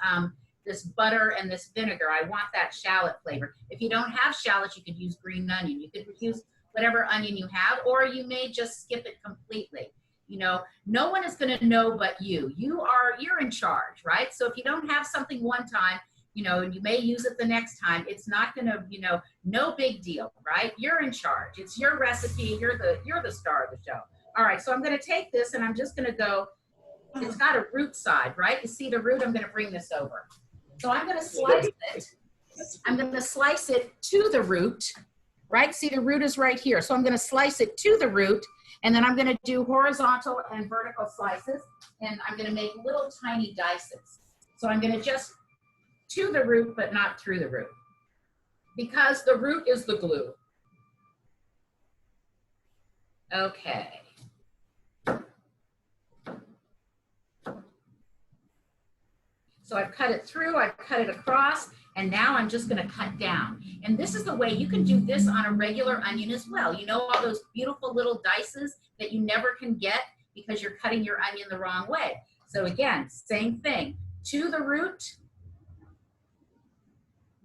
this butter and this vinegar. I want that shallot flavor. If you don't have shallots, you could use green onion. You could use whatever onion you have, or you may just skip it completely. You know, no one is going to know but you. You're in charge, right? So if you don't have something one time, you know, and you may use it the next time, it's not going to, you know, no big deal, right? You're in charge. It's your recipe. You're the star of the show. All right, so I'm going to take this and I'm just going to go, it's got a root side, right? You see the root? I'm going to bring this over. So I'm going to slice it. I'm going to slice it to the root, right? See, the root is right here. So I'm going to slice it to the root, and then I'm going to do horizontal and vertical slices, and I'm going to make little tiny dices. So I'm going to just to the root, but not through the root, because the root is the glue. Okay. So I've cut it through, I've cut it across, and now I'm just gonna cut down. And this is the way you can do this on a regular onion as well. You know all those beautiful little dices that you never can get because you're cutting your onion the wrong way. So again, same thing, to the root,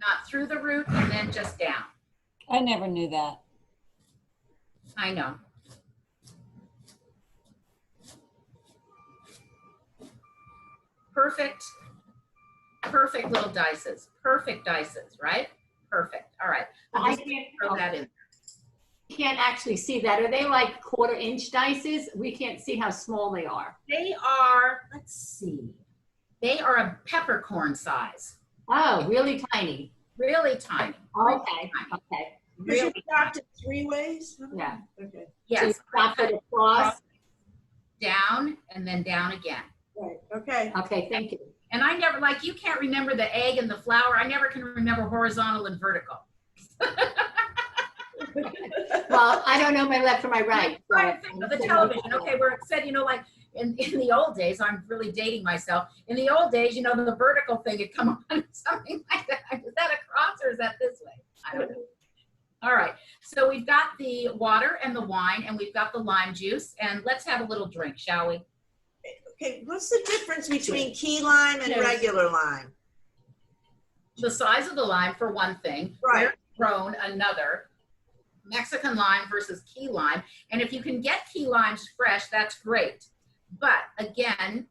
not through the root, and then just down. I never knew that. I know. Perfect. Perfect little dices. Perfect dices, right? Perfect. All right. I can't Throw that in. can't actually see that. Are they like 1/4-inch dices? We can't see how small they are. They are, let's see. They are a peppercorn size. Oh, really tiny. Really tiny. Okay, okay. Because you chopped it 3 ways? Yeah. Okay, So Yes. you chop it across. Down and then down again. right, okay. Okay, thank you. And I never, like, you can't remember the egg and the flour. I never can remember horizontal and vertical. Well, I don't know my left from my right. so- Right, think of the television. Okay, where it said, you know, like in the old days, I'm really dating myself. In the old days, you know, the vertical thing had come on, something like that. Is that across or is that this way? I don't know. All right, so we've got the water and the wine, and we've got the lime juice, and let's have a little drink, shall we? Okay, what's the difference between key lime and Yes. regular lime? The size of the lime, for one thing. Right. Where it's grown, another. Mexican lime versus key lime. And if you can get key limes fresh, that's great. But again,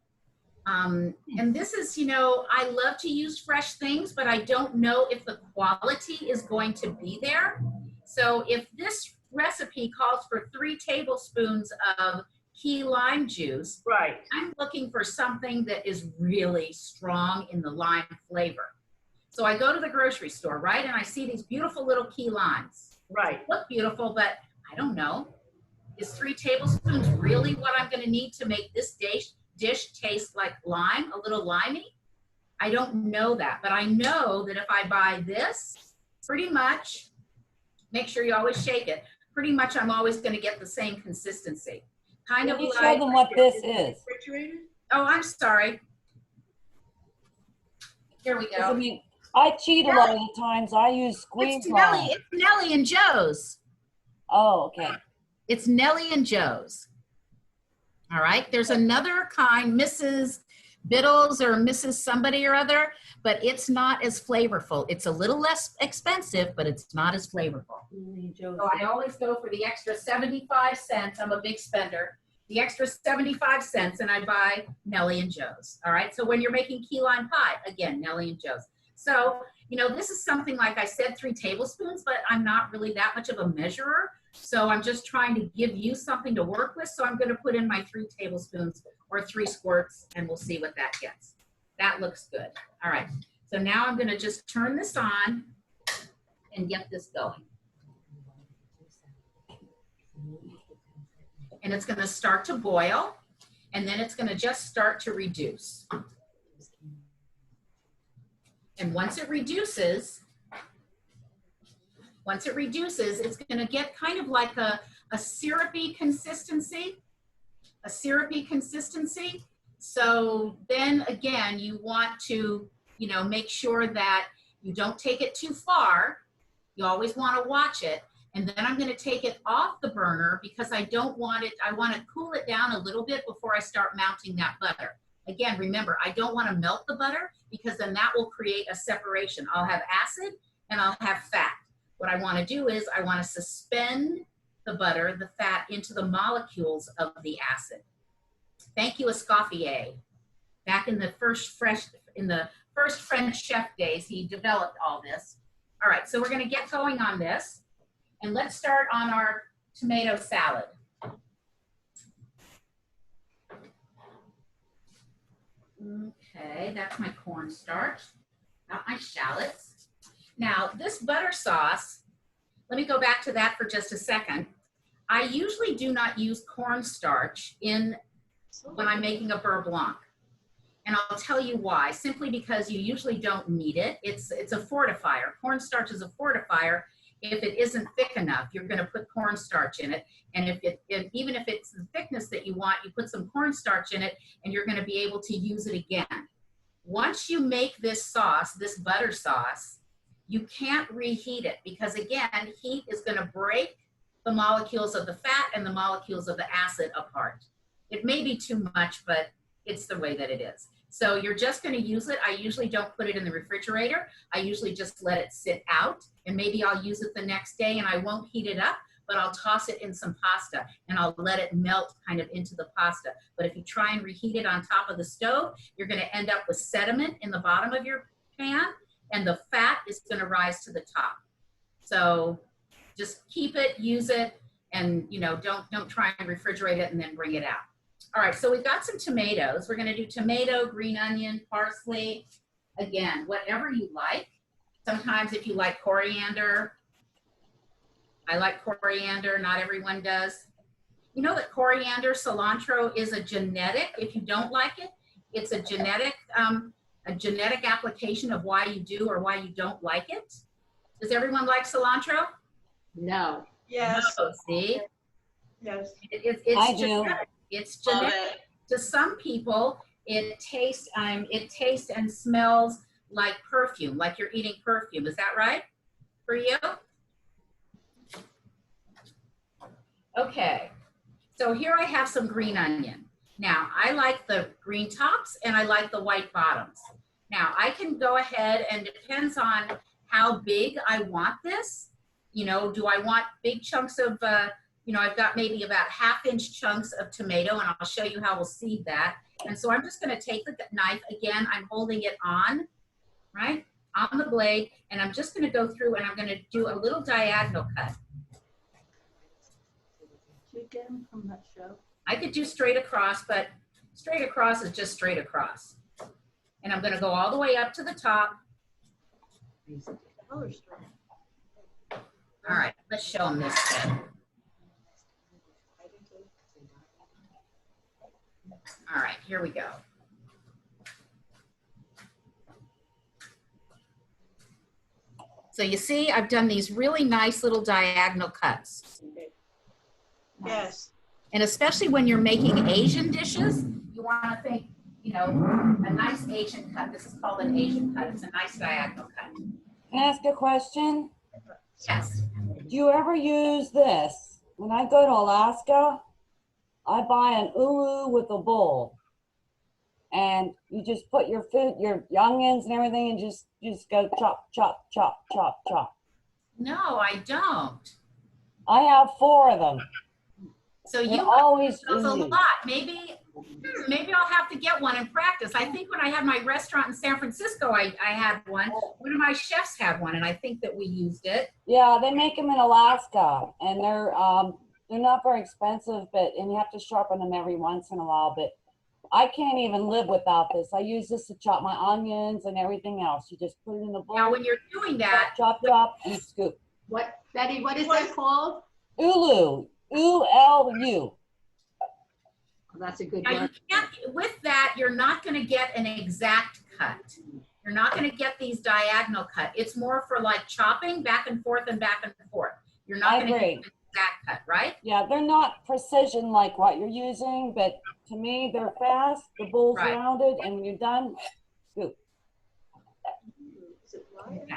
and this is, you know, I love to use fresh things, but I don't know if the quality is going to be there. So if this recipe calls for 3 tablespoons of key lime juice, Right. I'm looking for something that is really strong in the lime flavor. So I go to the grocery store, right? And I see these beautiful little key limes. Right. Look beautiful, but I don't know. Is 3 tablespoons really what I'm gonna need to make this dish taste like lime, a little limey? I don't know that, but I know that if I buy this, pretty much, make sure you always shake it, pretty much I'm always gonna get the same consistency. Kind of Can you like, show them what this is? Refrigerator? oh, I'm sorry. Here we 'Cause I go. mean, I cheat a lot of the times. I use squeeze lime. It's Nellie and Joe's. Oh, okay. It's Nellie and Joe's. All right, there's another kind, Mrs. Biddles or Mrs. somebody or other, but it's not as flavorful. It's a little less expensive, but it's not as flavorful. So I always go for the extra 75 cents. I'm a big spender. The extra 75 cents and I buy Nellie and Joe's. All right, so when you're making key lime pie, again, Nellie and Joe's. So, you know, this is something like I said, 3 tablespoons, but I'm not really that much of a measurer. So I'm just trying to give you something to work with. So I'm going to put in my 3 tablespoons or 3 squirts and we'll see what that gets. That looks good. All right. So now I'm going to just turn this on and get this going. And it's going to start to boil and then it's going to just start to reduce. And once it reduces, it's going to get kind of like a syrupy consistency, So then again, you want to, you know, make sure that you don't take it too far. You always want to watch it. And then I'm going to take it off the burner because I don't want it, I want to cool it down a little bit before I start mounting that butter. Again, remember, I don't want to melt the butter because then that will create a separation. I'll have acid and I'll have fat. What I want to do is I want to suspend the butter, the fat, into the molecules of the acid. Thank you, Escoffier. Back in the first French chef days, he developed all this. All right, so we're going to get going on this. And let's start on our tomato salad. Okay, that's my cornstarch. Got my shallots. Now, this butter sauce, let me go back to that for just a second. I usually do not use cornstarch when I'm making a beurre blanc. And I'll tell you why. Simply because you usually don't need it. It's a fortifier. Cornstarch is a fortifier. If it isn't thick enough, you're going to put cornstarch in it. And even if it's the thickness that you want, you put some cornstarch in it and you're going to be able to use it again. Once you make this sauce, this butter sauce, you can't reheat it because again, heat is going to break the molecules of the fat and the molecules of the acid apart. It may be too much, but it's the way that it is. So you're just going to use it. I usually don't put it in the refrigerator. I usually just let it sit out and maybe I'll use it the next day and I won't heat it up, but I'll toss it in some pasta and I'll let it melt kind of into the pasta. But if you try and reheat it on top of the stove, you're going to end up with sediment in the bottom of your pan and the fat is going to rise to the top. So just keep it, use it, and you know, don't try and refrigerate it and then bring it out. All right, so we've got some tomatoes. We're going to do tomato, green onion, parsley. Again, whatever you like. Sometimes if you like coriander, I like coriander, not everyone does. You know that coriander, cilantro is a genetic, if you don't like it, it's a genetic application of why you do or why you don't like it. Does everyone like cilantro? No. Yes. No, see? Yes. It's I do. genetic. It's Love genetic. it. To some people, it tastes and smells like perfume, like you're eating perfume. Is that right for you? Okay, so here I have some green onion. Now, I like the green tops and I like the white bottoms. Now, I can go ahead and depends on how big I want this. You know, do I want big chunks of, you know, I've got maybe about 1/2-inch chunks of tomato and I'll show you how we'll seed that. And so I'm just gonna take the knife, again, I'm holding it on, right, on the blade, and I'm just gonna go through and I'm gonna do a little diagonal cut. Did you get them from that show? I could do straight across, but straight across is just straight across. And I'm gonna go all the way up to the top. Color story. All right, let's show them this then. All right, here we go. So you see, I've done these really nice little diagonal cuts. Yes. And especially when you're making Asian dishes, you want to think, you know, a nice Asian cut. This is called an Asian cut. It's a nice diagonal cut. Can I ask a question? Yes. Do you ever use this? When I go to Alaska, I buy an ulu with a bowl. And you just put your food, your onions and everything, and just go chop, chop, chop, chop, chop. No, I don't. I have 4 of them. So They're you always those a used. lot. Maybe I'll have to get one and practice. I think when I had my restaurant in San Francisco, I had one. One of my chefs had one, and I think that we used it. Yeah, they make them in Alaska, and they're not very expensive, and you have to sharpen them every once in a while. But I can't even live without this. I use this to chop my onions and everything else. You just put it in the bowl. Now, when you're doing that, Chop, chop, and scoop. What, Betty, what is that called? Ulu, U-L-U. Oh, that's a good now you word. can't, with that, you're not going to get an exact cut. You're not going to get these diagonal cut. It's more for like chopping back and forth and back and forth. You're not going to get an exact cut, right? Yeah, they're not precision like what you're using, but to me, they're fast. The bowl's Right. rounded, and when you're done, scoop. Okay.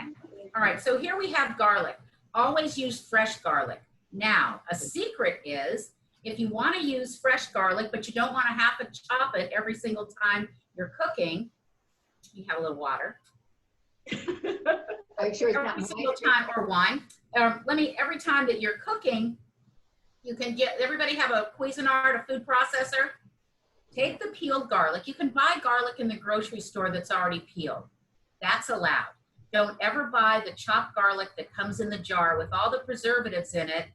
All right, so here we have garlic. Always use fresh garlic. Now, a secret is if you want to use fresh garlic, but you don't want to have to chop it every single time you're cooking, you have a little water. Are you sure it's not Every single moist? time, or wine. Every time that you're cooking, you can everybody have a Cuisinart, a food processor. Take the peeled garlic. You can buy garlic in the grocery store that's already peeled. That's allowed. Don't ever buy the chopped garlic that comes in the jar with all the preservatives in it,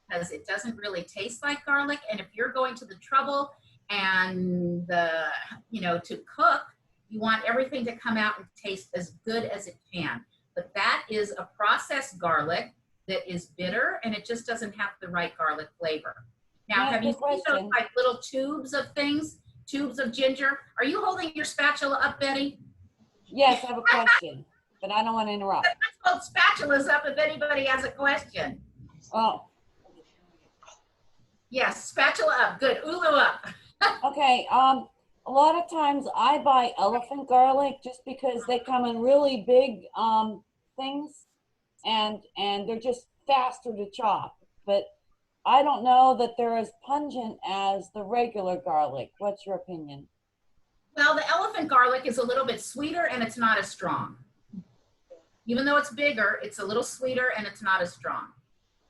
because it doesn't really taste like garlic. And if you're going to the trouble and to cook, you want everything to come out and taste as good as it can. But that is a processed garlic that is bitter, and it just doesn't have the right garlic flavor. Now, have you seen those like little tubes of things, tubes of ginger? Are you holding your spatula up, Betty? Yes, I have a question, but I don't want to interrupt. Let's hold spatulas up if anybody has a question. Oh, Yes, spatula up. Good. Ulu up. okay. A lot of times I buy elephant garlic just because they come in really big things, and they're just faster to chop. But I don't know that they're as pungent as the regular garlic. What's your opinion? Well, the elephant garlic is a little bit sweeter and it's not as strong. Even though it's bigger, it's a little sweeter and it's not as strong.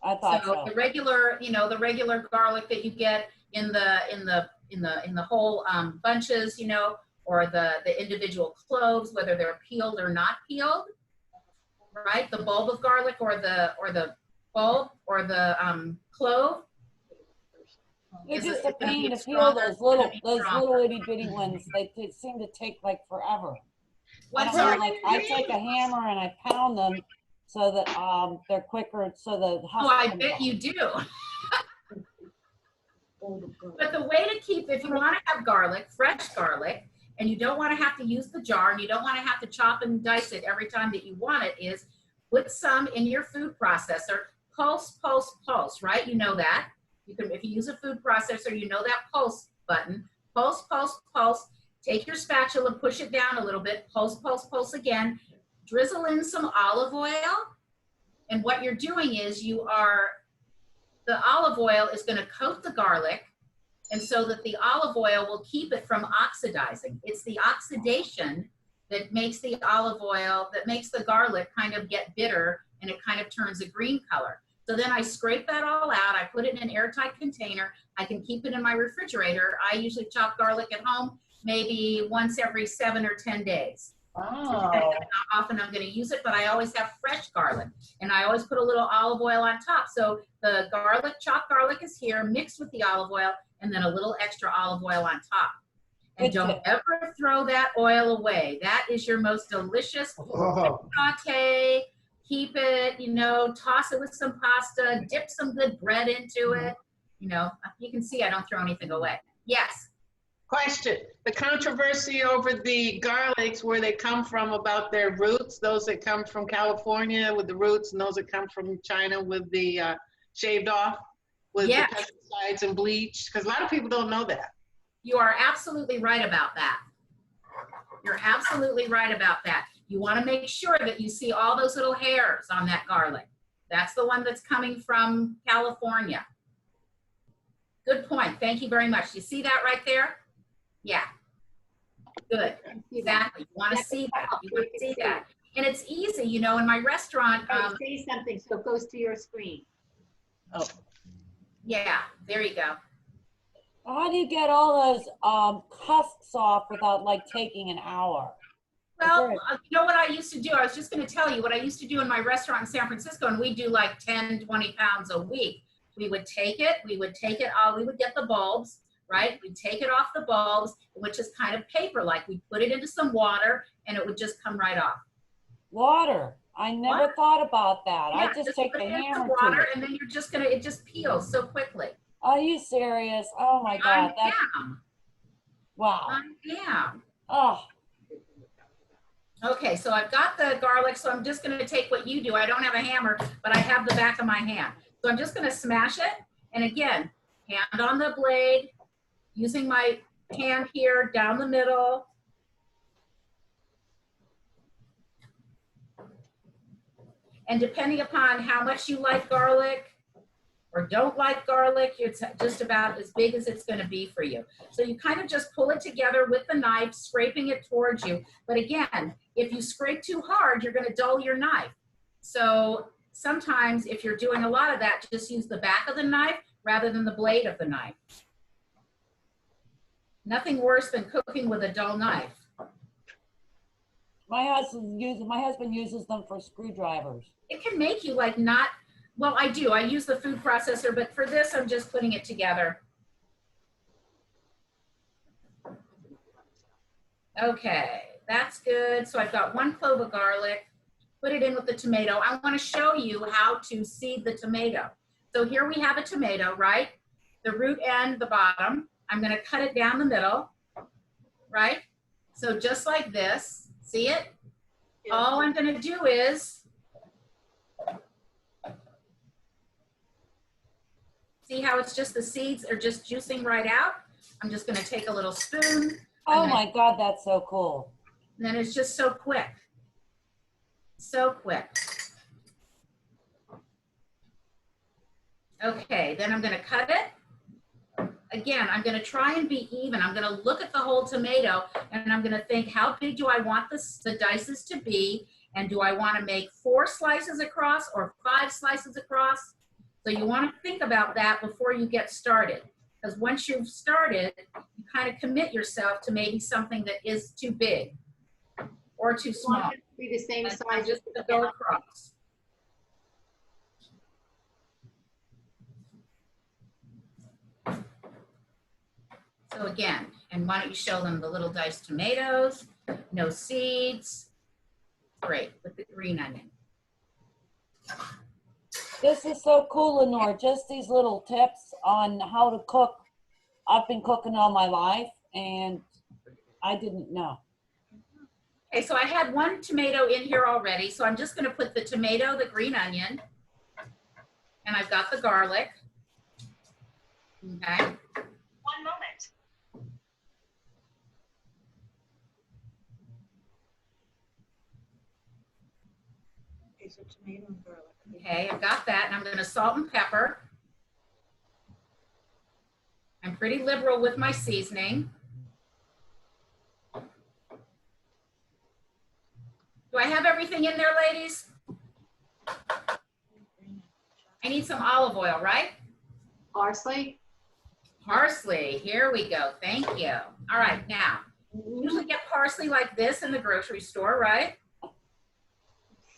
I thought so. The regular, the regular garlic that you get in the whole bunches, or the individual cloves, whether they're peeled or not peeled, right? The bulb of garlic or the bulb or the clove. It's just a pain to peel those little itty bitty ones. They seem to take like forever. I take a hammer and I pound them so that they're quicker, so the husk. Oh, I bet you do. But the way to keep, if you want to have garlic, fresh garlic, and you don't want to have to use the jar, and you don't want to have to chop and dice it every time that you want it, is put some in your food processor. Pulse, pulse, pulse, right? You know that. You can, if you use a food processor, you know that pulse button. Pulse, pulse, pulse. Take your spatula, push it down a little bit. Pulse, pulse, pulse again. Drizzle in some olive oil. And what you're doing is the olive oil is going to coat the garlic, and so that the olive oil will keep it from oxidizing. It's the oxidation that makes the olive oil, that makes the garlic kind of get bitter, and it kind of turns a green color. So then I scrape that all out. I put it in an airtight container. I can keep it in my refrigerator. I usually chop garlic at home maybe once every 7 or 10 days. Oh. Depending on how often I'm going to use it, but I always have fresh garlic, and I always put a little olive oil on top. So the garlic, chopped garlic is here mixed with the olive oil, and then a little extra olive oil on top. And don't ever throw that oil away. That is your most delicious saute. Keep it, toss it with some pasta, dip some good bread into it. You can see I don't throw anything away. Yes. Question, the controversy over the garlics, where they come from about their roots, those that come from California with the roots and those that come from China with the shaved off with Yes. the pesticides and bleach, because a lot of people don't know that. You are absolutely right about that. You're absolutely right about that. You want to make sure that you see all those little hairs on that garlic. That's the one that's coming from California. Good point. Thank you very much. You see that right there? Yeah. Good. Exactly. You want to see that. You want to see that. And it's easy, you know, in my restaurant. Say something so it goes to your screen. Oh, Yeah, there you go. How do you get all those husks off without like taking an hour? Well, you know what I used to do? I was just going to tell you what I used to do in my restaurant in San Francisco, and we do like 10, 20 pounds a week. We would take it, we would get the bulbs, right? We'd take it off the bulbs, which is kind of paper-like. We'd put it into some water, and it would just come right off. Water. I never thought about that. Yeah, I just take put the it into hammer water, to it. and then you're just going to, it just peels so quickly. Are you serious? Oh my God. That's, wow. I am. Oh, Okay, so I've got the garlic, so I'm just gonna take what you do. I don't have a hammer, but I have the back of my hand. So I'm just gonna smash it. And again, hand on the blade, using my hand here down the middle. And depending upon how much you like garlic or don't like garlic, it's just about as big as it's gonna be for you. So you kind of just pull it together with the knife, scraping it towards you. But again, if you scrape too hard, you're gonna dull your knife. So sometimes if you're doing a lot of that, just use the back of the knife rather than the blade of the knife. Nothing worse than cooking with a dull knife. my husband uses them for screwdrivers. It can make you like not, well, I do. I use the food processor, but for this, I'm just putting it together. Okay, that's good. So I've got 1 clove of garlic. Put it in with the tomato. I want to show you how to seed the tomato. So here we have a tomato, right? The root end, the bottom. I'm going to cut it down the middle, right? So just like this. See it? All I'm going to do is see how it's just the seeds are just juicing right out? I'm just going to take a little spoon. Oh my God, that's so cool. And then it's just so quick. So quick. Okay, then I'm going to cut it. Again, I'm going to try and be even. I'm going to look at the whole tomato and I'm going to think, how big do I want the dices to be? And do I want to make 4 slices across or 5 slices across? So you want to think about that before you get started. Because once you've started, you kind of commit yourself to maybe something that is too big or too small. Want it to be the same And size. just to go across. So again, and why don't you show them the little diced tomatoes, no seeds. Great, with the green onion. This is so cool, Lenore. Just these little tips on how to cook. I've been cooking all my life and I didn't know. Okay, so I had 1 tomato in here already, so I'm just going to put the tomato, the green onion, and I've got the garlic. Okay. 1 moment. Okay, so tomato and garlic. Okay, I've got that, and I'm going to salt and pepper. I'm pretty liberal with my seasoning. Do I have everything in there, ladies? I need some olive oil, right? Parsley. Parsley, here we go, thank you. All right, now, you usually get parsley like this in the grocery store, right?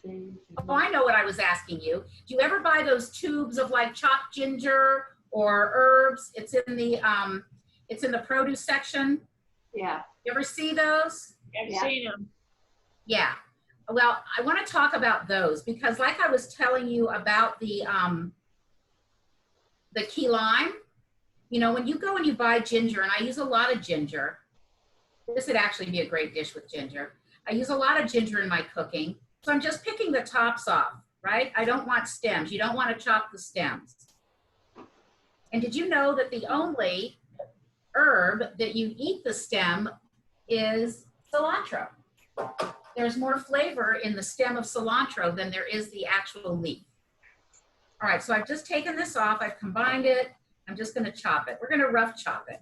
Oh, I know what I was asking you. Do you ever buy those tubes of like chopped ginger or herbs? It's in the produce section. Yeah. You ever see those? I've Yeah. seen them. Yeah. Well, I want to talk about those because like I was telling you about the key lime, You know, when you go and you buy ginger, and I use a lot of ginger, this would actually be a great dish with ginger. I use a lot of ginger in my cooking. So I'm just picking the tops off, right? I don't want stems. You don't want to chop the stems. And did you know that the only herb that you eat the stem is cilantro? There's more flavor in the stem of cilantro than there is the actual leaf. All right, so I've just taken this off. I've combined it. I'm just going to chop it. We're going to rough chop it.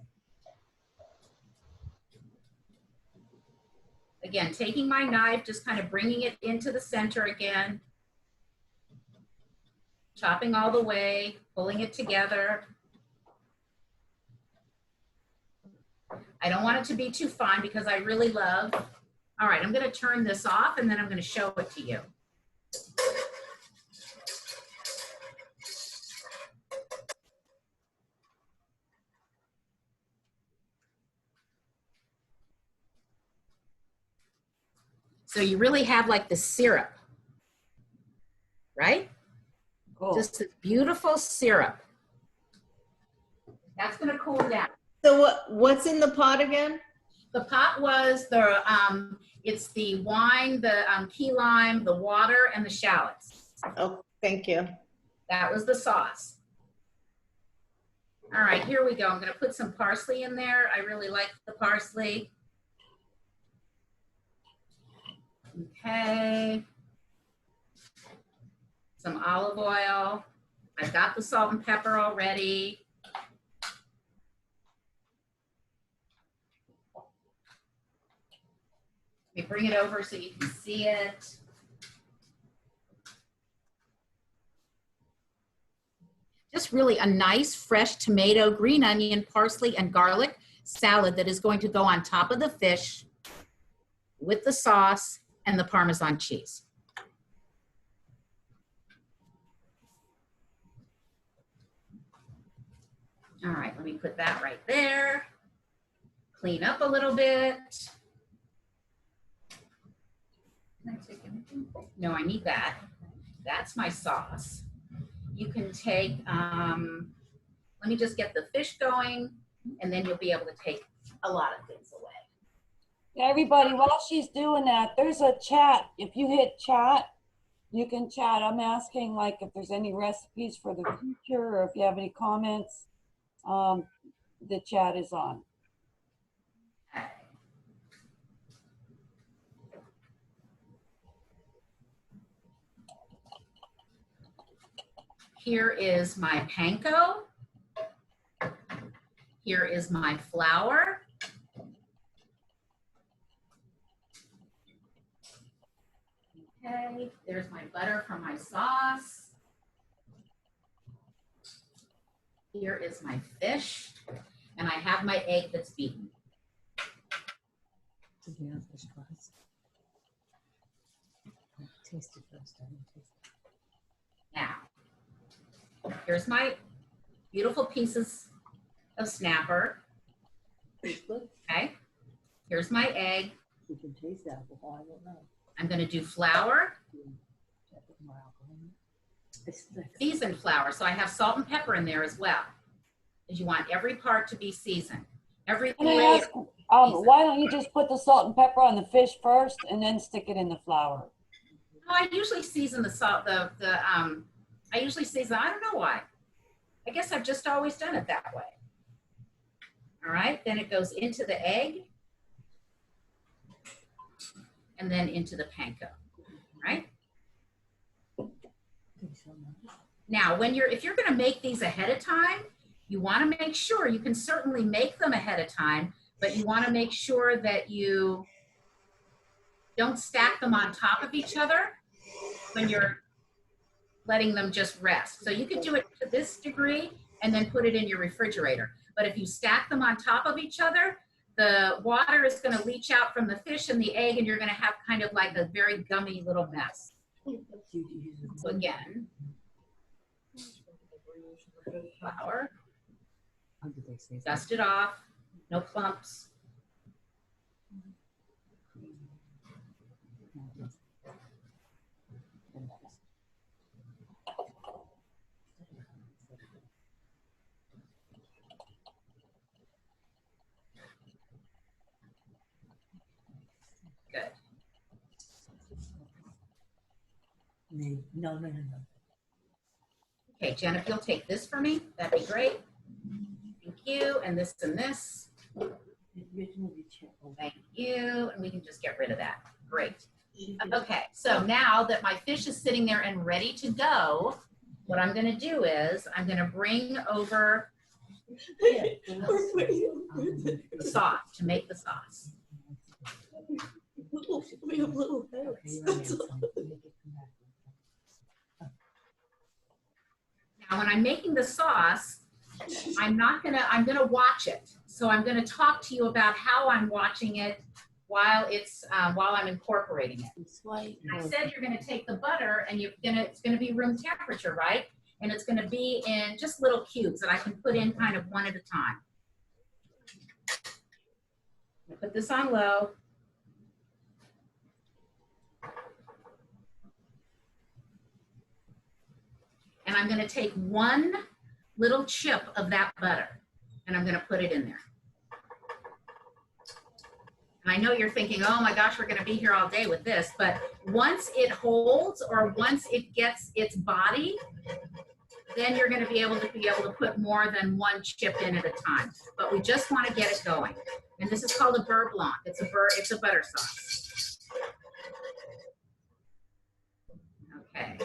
Again, taking my knife, just kind of bringing it into the center again. Chopping all the way, pulling it together. I don't want it to be too fine because I really love. All right, I'm going to turn this off and then I'm going to show it to you. So you really have like the syrup, right? Cool. Just this beautiful syrup. That's going to cool down. So what's in the pot again? The pot was the, it's the wine, the key lime, the water, and the shallots. Oh, thank you. That was the sauce. All right, here we go. I'm going to put some parsley in there. I really like the parsley. Okay. Some olive oil. I've got the salt and pepper already. Let me bring it over so you can see it. Just really a nice fresh tomato, green onion, parsley, and garlic salad that is going to go on top of the fish with the sauce and the Parmesan cheese. All right, let me put that right there. Clean up a little bit. Can I take anything? No, I need that. That's my sauce. You can take, let me just get the fish going, and then you'll be able to take a lot of things away. Yeah, everybody, while she's doing that, there's a chat. If you hit chat, you can chat. I'm asking like if there's any recipes for the future or if you have any comments. The chat is on. Here is my panko. Here is my flour. Okay, there's my butter for my sauce. Here is my fish, and I have my egg that's beaten. Now, here's my beautiful pieces of snapper. Okay, here's my egg. You can taste alcohol, I don't know. I'm going to do flour, seasoned flour. So I have salt and pepper in there as well, because you want every part to be seasoned. Every Can I layer. ask, why don't you just put the salt and pepper on the fish first and then stick it in the flour? Oh, I usually season the salt, I usually season, I don't know why. I guess I've just always done it that way. All right, then it goes into the egg and then into the panko, right? Now, if you're gonna make these ahead of time, you wanna make sure, you can certainly make them ahead of time, but you wanna make sure that you don't stack them on top of each other when you're letting them just rest. So you could do it to this degree and then put it in your refrigerator. But if you stack them on top of each other, the water is going to leach out from the fish and the egg, and you're going to have kind of like a very gummy little mess. So again, flour, dust it off, no clumps. No. Okay, Jen, if you'll take this for me, that'd be great. Thank you, and this and this. Thank you, and we can just get rid of that. Great. Okay, so now that my fish is sitting there and ready to go, what I'm gonna do is I'm gonna bring over the sauce to make the sauce. We have little heads. Now, when I'm making the sauce, I'm gonna watch it. So I'm gonna talk to you about how I'm watching it while I'm incorporating it. I said you're gonna take the butter and it's gonna be room temperature, right? And it's gonna be in just little cubes that I can put in kind of one at a time. I'm gonna put this on low. And I'm gonna take one little chip of that butter and I'm gonna put it in there. And I know you're thinking, oh my gosh, we're gonna be here all day with this, but once it holds or once it gets its body, then you're gonna be able to put more than one chip in at a time. But we just wanna get it going. And this is called a beurre blanc. It's a butter sauce. Okay,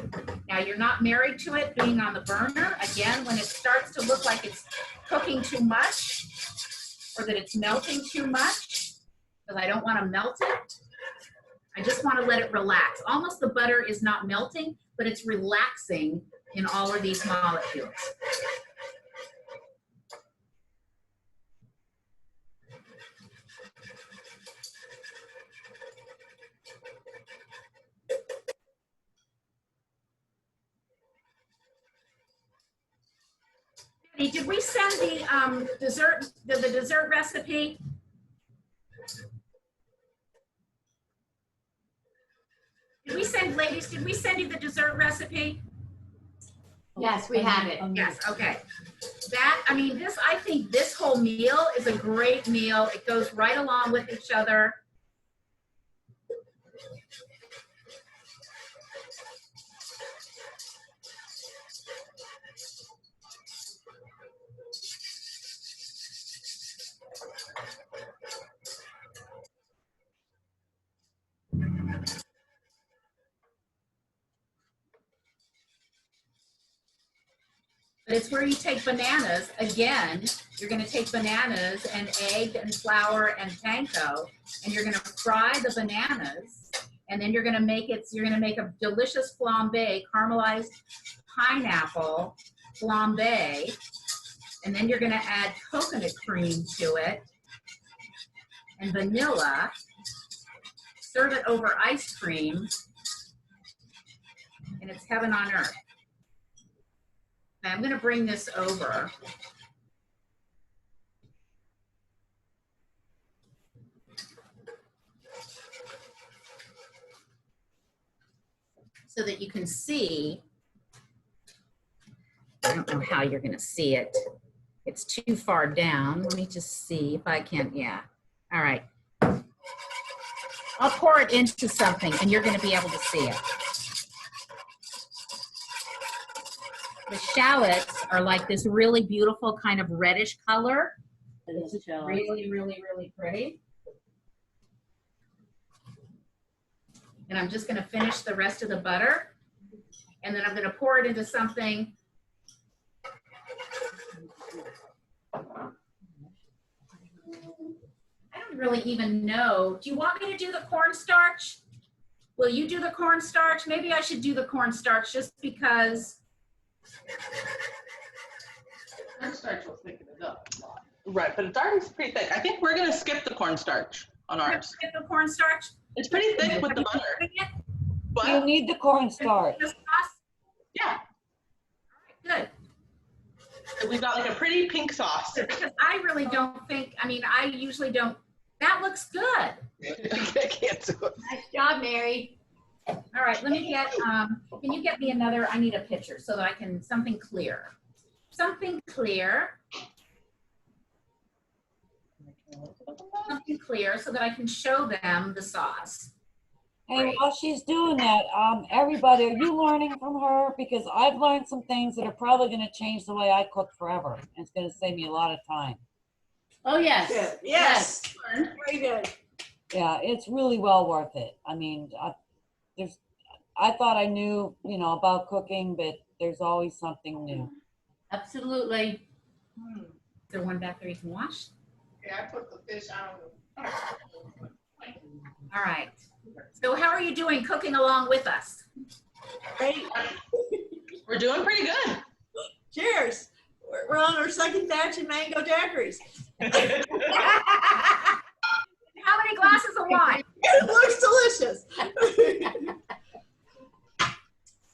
now you're not married to it being on the burner. Again, when it starts to look like it's cooking too much or that it's melting too much, because I don't want to melt it, I just want to let it relax. Almost the butter is not melting, but it's relaxing in all of these molecules. Did we send the dessert recipe? Did we send you the dessert recipe? Yes, we have it. Yes, okay. I think this whole meal is a great meal. It goes right along with each other. But it's where you take bananas. Again, you're going to take bananas and egg and flour and panko, and you're going to fry the bananas, and then you're going to make a delicious flambe, caramelized pineapple flambe, and then you're going to add coconut cream to it and vanilla. Serve it over ice cream, and it's heaven on earth. Now I'm going to bring this over. So that you can see. I don't know how you're going to see it. It's too far down. Let me just see if I can. Yeah. All right. I'll pour it into something and you're going to be able to see it. The shallots are like this really beautiful kind of reddish color. It's really, really, really pretty. And I'm just going to finish the rest of the butter. And then I'm going to pour it into something. I don't really even know. Do you want me to do the cornstarch? Will you do the cornstarch? Maybe I should do the cornstarch just because. Cornstarch will thicken it up a lot. Right, but it's already pretty thick. I think we're going to skip the cornstarch on ours. Skip the cornstarch? It's pretty thick with the butter. You need the cornstarch. Yeah. All right, good. We've got like a pretty pink sauce. Because I really don't think, I usually don't. That looks good. I can't do it. Nice job, Mary. All right, let me get, can you get me another, I need a picture so that I can, something clear. Something clear. Something clear so that I can show them the sauce. Hey, Great. while she's doing that, everybody, are you learning from her? Because I've learned some things that are probably gonna change the way I cook forever. And it's gonna save me a lot of time. Oh, yes. Good. Yes. Very good. Yeah, it's really well worth it. I mean, I thought I knew, about cooking, but there's always something new. Absolutely. Is there one back there you can wash? Yeah, I put the fish on. All right. So how are you doing cooking along with us? Great. We're doing pretty good. Cheers. We're on our second batch of mango daiquiris. How many glasses of wine? It looks delicious.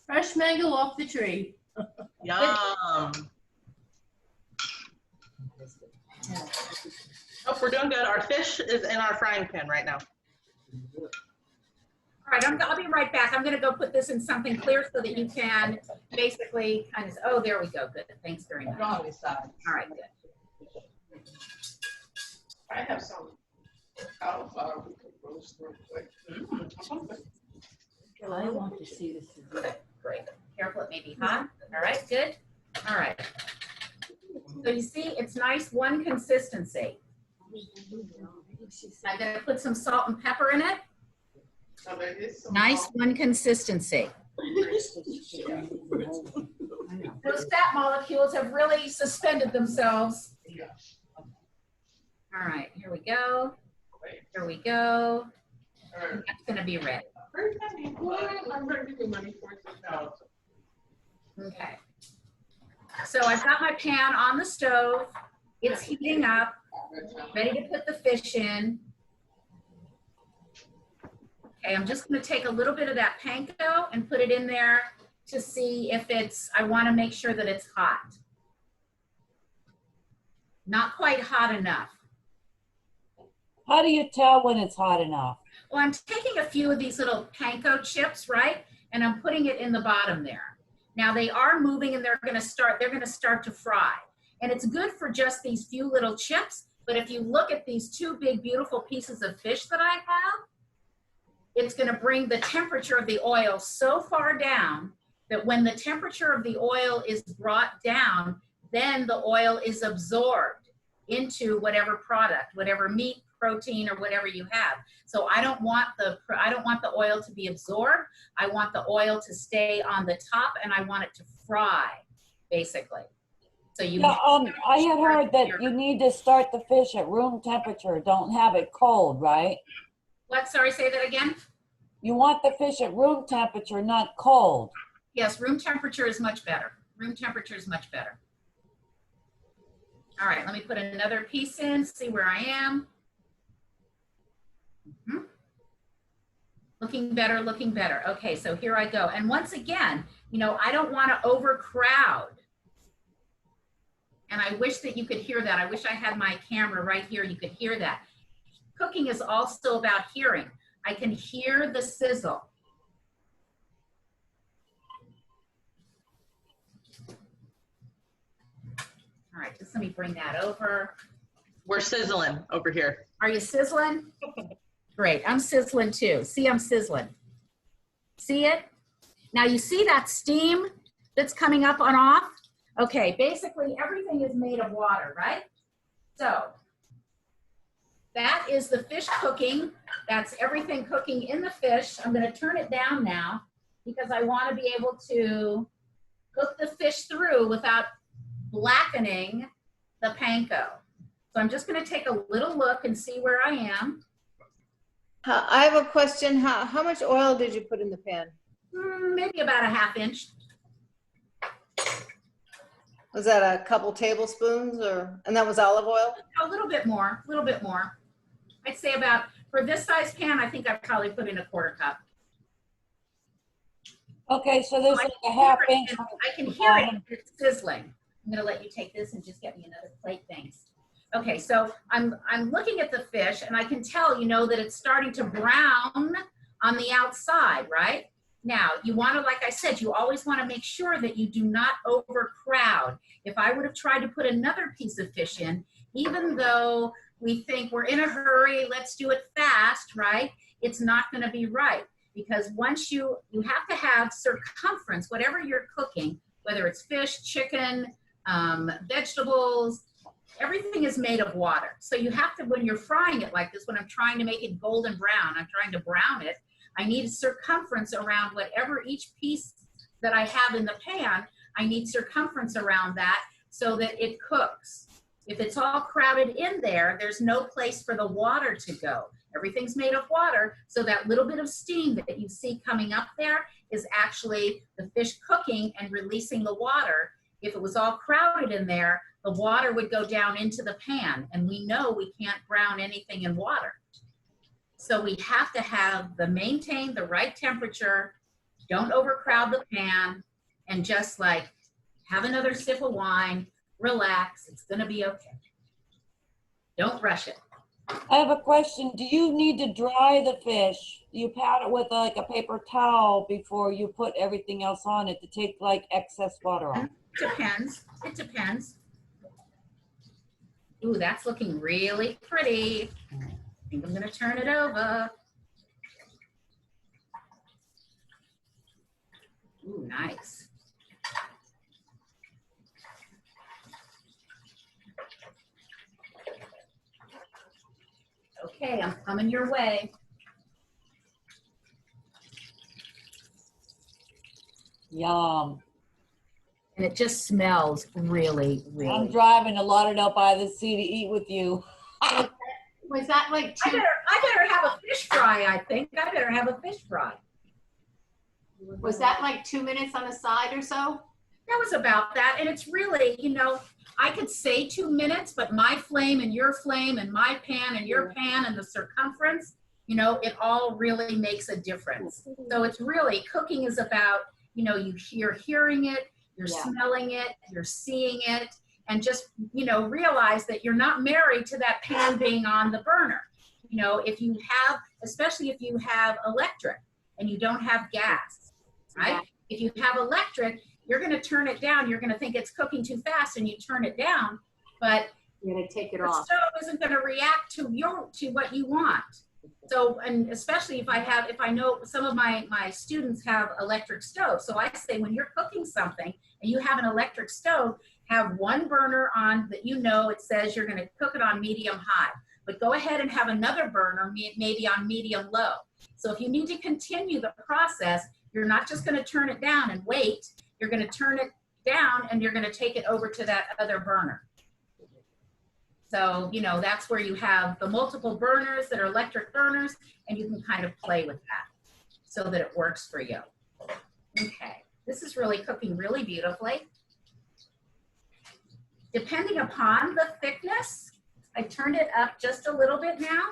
Fresh mango off the tree. Yum. Oh, we're doing good. Our fish is in our frying pan right now. All right, I'll be right back. I'm going to go put this in something clear so that you can basically kind of, oh, there we go. Good. Thanks very much. All right, good. I have some cauliflower we could roast real quick. I want to see this. Great. Careful, it may be hot. All right, good. All right. So you see, it's nice, one consistency. I'm going to put some salt and pepper in it. So there is some Nice, one consistency. Those fat molecules have really suspended themselves. All right, here we go. Here we go. That's going to be ready. I'm ready to give you money for it. Okay. So I've got my pan on the stove. It's heating up. Ready to put the fish in. Okay, I'm just going to take a little bit of that panko and put it in there to see if I want to make sure that it's hot. Not quite hot enough. How do you tell when it's hot enough? Well, I'm taking a few of these little panko chips, right? And I'm putting it in the bottom there. Now they are moving and they're going to start to fry. And it's good for just these few little chips. But if you look at these two big, beautiful pieces of fish that I have, it's going to bring the temperature of the oil so far down that when the temperature of the oil is brought down, then the oil is absorbed into whatever product, whatever meat, protein, or whatever you have. So I don't want the oil to be absorbed. I want the oil to stay on the top, and I want it to fry, basically. So you. Yeah, I had heard that you need to start the fish at room temperature. Don't have it cold, right? What? Sorry, say that again. You want the fish at room temperature, not cold. Yes, room temperature is much better. Room temperature is much better. All right, let me put another piece in, see where I am. Looking better, looking better. Okay, so here I go. And once again, I don't want to overcrowd. And I wish that you could hear that. I wish I had my camera right here. You could hear that. Cooking is also about hearing. I can hear the sizzle. All right, just let me bring that over. We're sizzling over here. Are you sizzling? Great, I'm sizzling too. See, I'm sizzling. See it? Now you see that steam that's coming up and off? Okay, basically everything is made of water, right? So that is the fish cooking. That's everything cooking in the fish. I'm going to turn it down now because I want to be able to cook the fish through without blackening the panko. So I'm just going to take a little look and see where I am. I have a question. How much oil did you put in the pan? Maybe about a ½ inch. Was that a couple tablespoons and that was olive oil? A little bit more, a little bit more. I'd say about, for this size pan, I think I'd probably put in a quarter cup. Okay, so there's I like a can half hear it, inch. I can hear it, it's sizzling. I'm gonna let you take this and just get me another plate, thanks. Okay, so I'm looking at the fish and I can tell, that it's starting to brown on the outside, right? Now, you wanna, like I said, you always wanna make sure that you do not overcrowd. If I would have tried to put another piece of fish in, even though we think we're in a hurry, let's do it fast, right? It's not gonna be right. because once you have to have circumference, whatever you're cooking, whether it's fish, chicken, vegetables, everything is made of water. So you have to, when you're frying it like this, when I'm trying to make it golden brown, I'm trying to brown it, I need circumference around whatever each piece that I have in the pan, I need circumference around that so that it cooks. If it's all crowded in there, there's no place for the water to go. Everything's made of water, so that little bit of steam that you see coming up there is actually the fish cooking and releasing the water. If it was all crowded in there, the water would go down into the pan, and we know we can't brown anything in water. So we have to maintain the right temperature, don't overcrowd the pan, and just like have another sip of wine, relax, it's gonna be okay. Don't rush it. I have a question. Do you need to dry the fish? You pat it with like a paper towel before you put everything else on it to take like excess water off? Depends, it depends. Ooh, that's looking really pretty. I think I'm gonna turn it over. Ooh, nice. Okay, I'm coming your way. Yum. And it just smells really, I'm really. driving to Lauderdale by the Sea to eat with you. Was that like I two? better have a fish fry, I think. I better have a fish fry. Was that like 2 minutes on the side or so? That was about that. And it's really, you know, I could say 2 minutes, but my flame and your flame and my pan and your pan and the circumference, you know, it all really makes a difference. So it's really, cooking is about, you know, you're hearing it, you're smelling it, you're seeing it, and just, you know, realize that you're not married to that pan being on the burner. You know, if you have, especially if you have electric and you don't have gas, right? If you have electric, you're going to turn it down. You're going to think it's cooking too fast and you turn it down, but You're gonna take it the off. stove isn't going to react to what you want. So, and especially if I know some of my students have electric stoves. So I say, when you're cooking something and you have an electric stove, have one burner on that, you know, it says you're going to cook it on medium high, but go ahead and have another burner maybe on medium low. So if you need to continue the process, you're not just going to turn it down and wait. You're going to turn it down and you're going to take it over to that other burner. So, you know, that's where you have the multiple burners that are electric burners, and you can kind of play with that so that it works for you. Okay, this is really cooking really beautifully. Depending upon the thickness, I turned it up just a little bit now.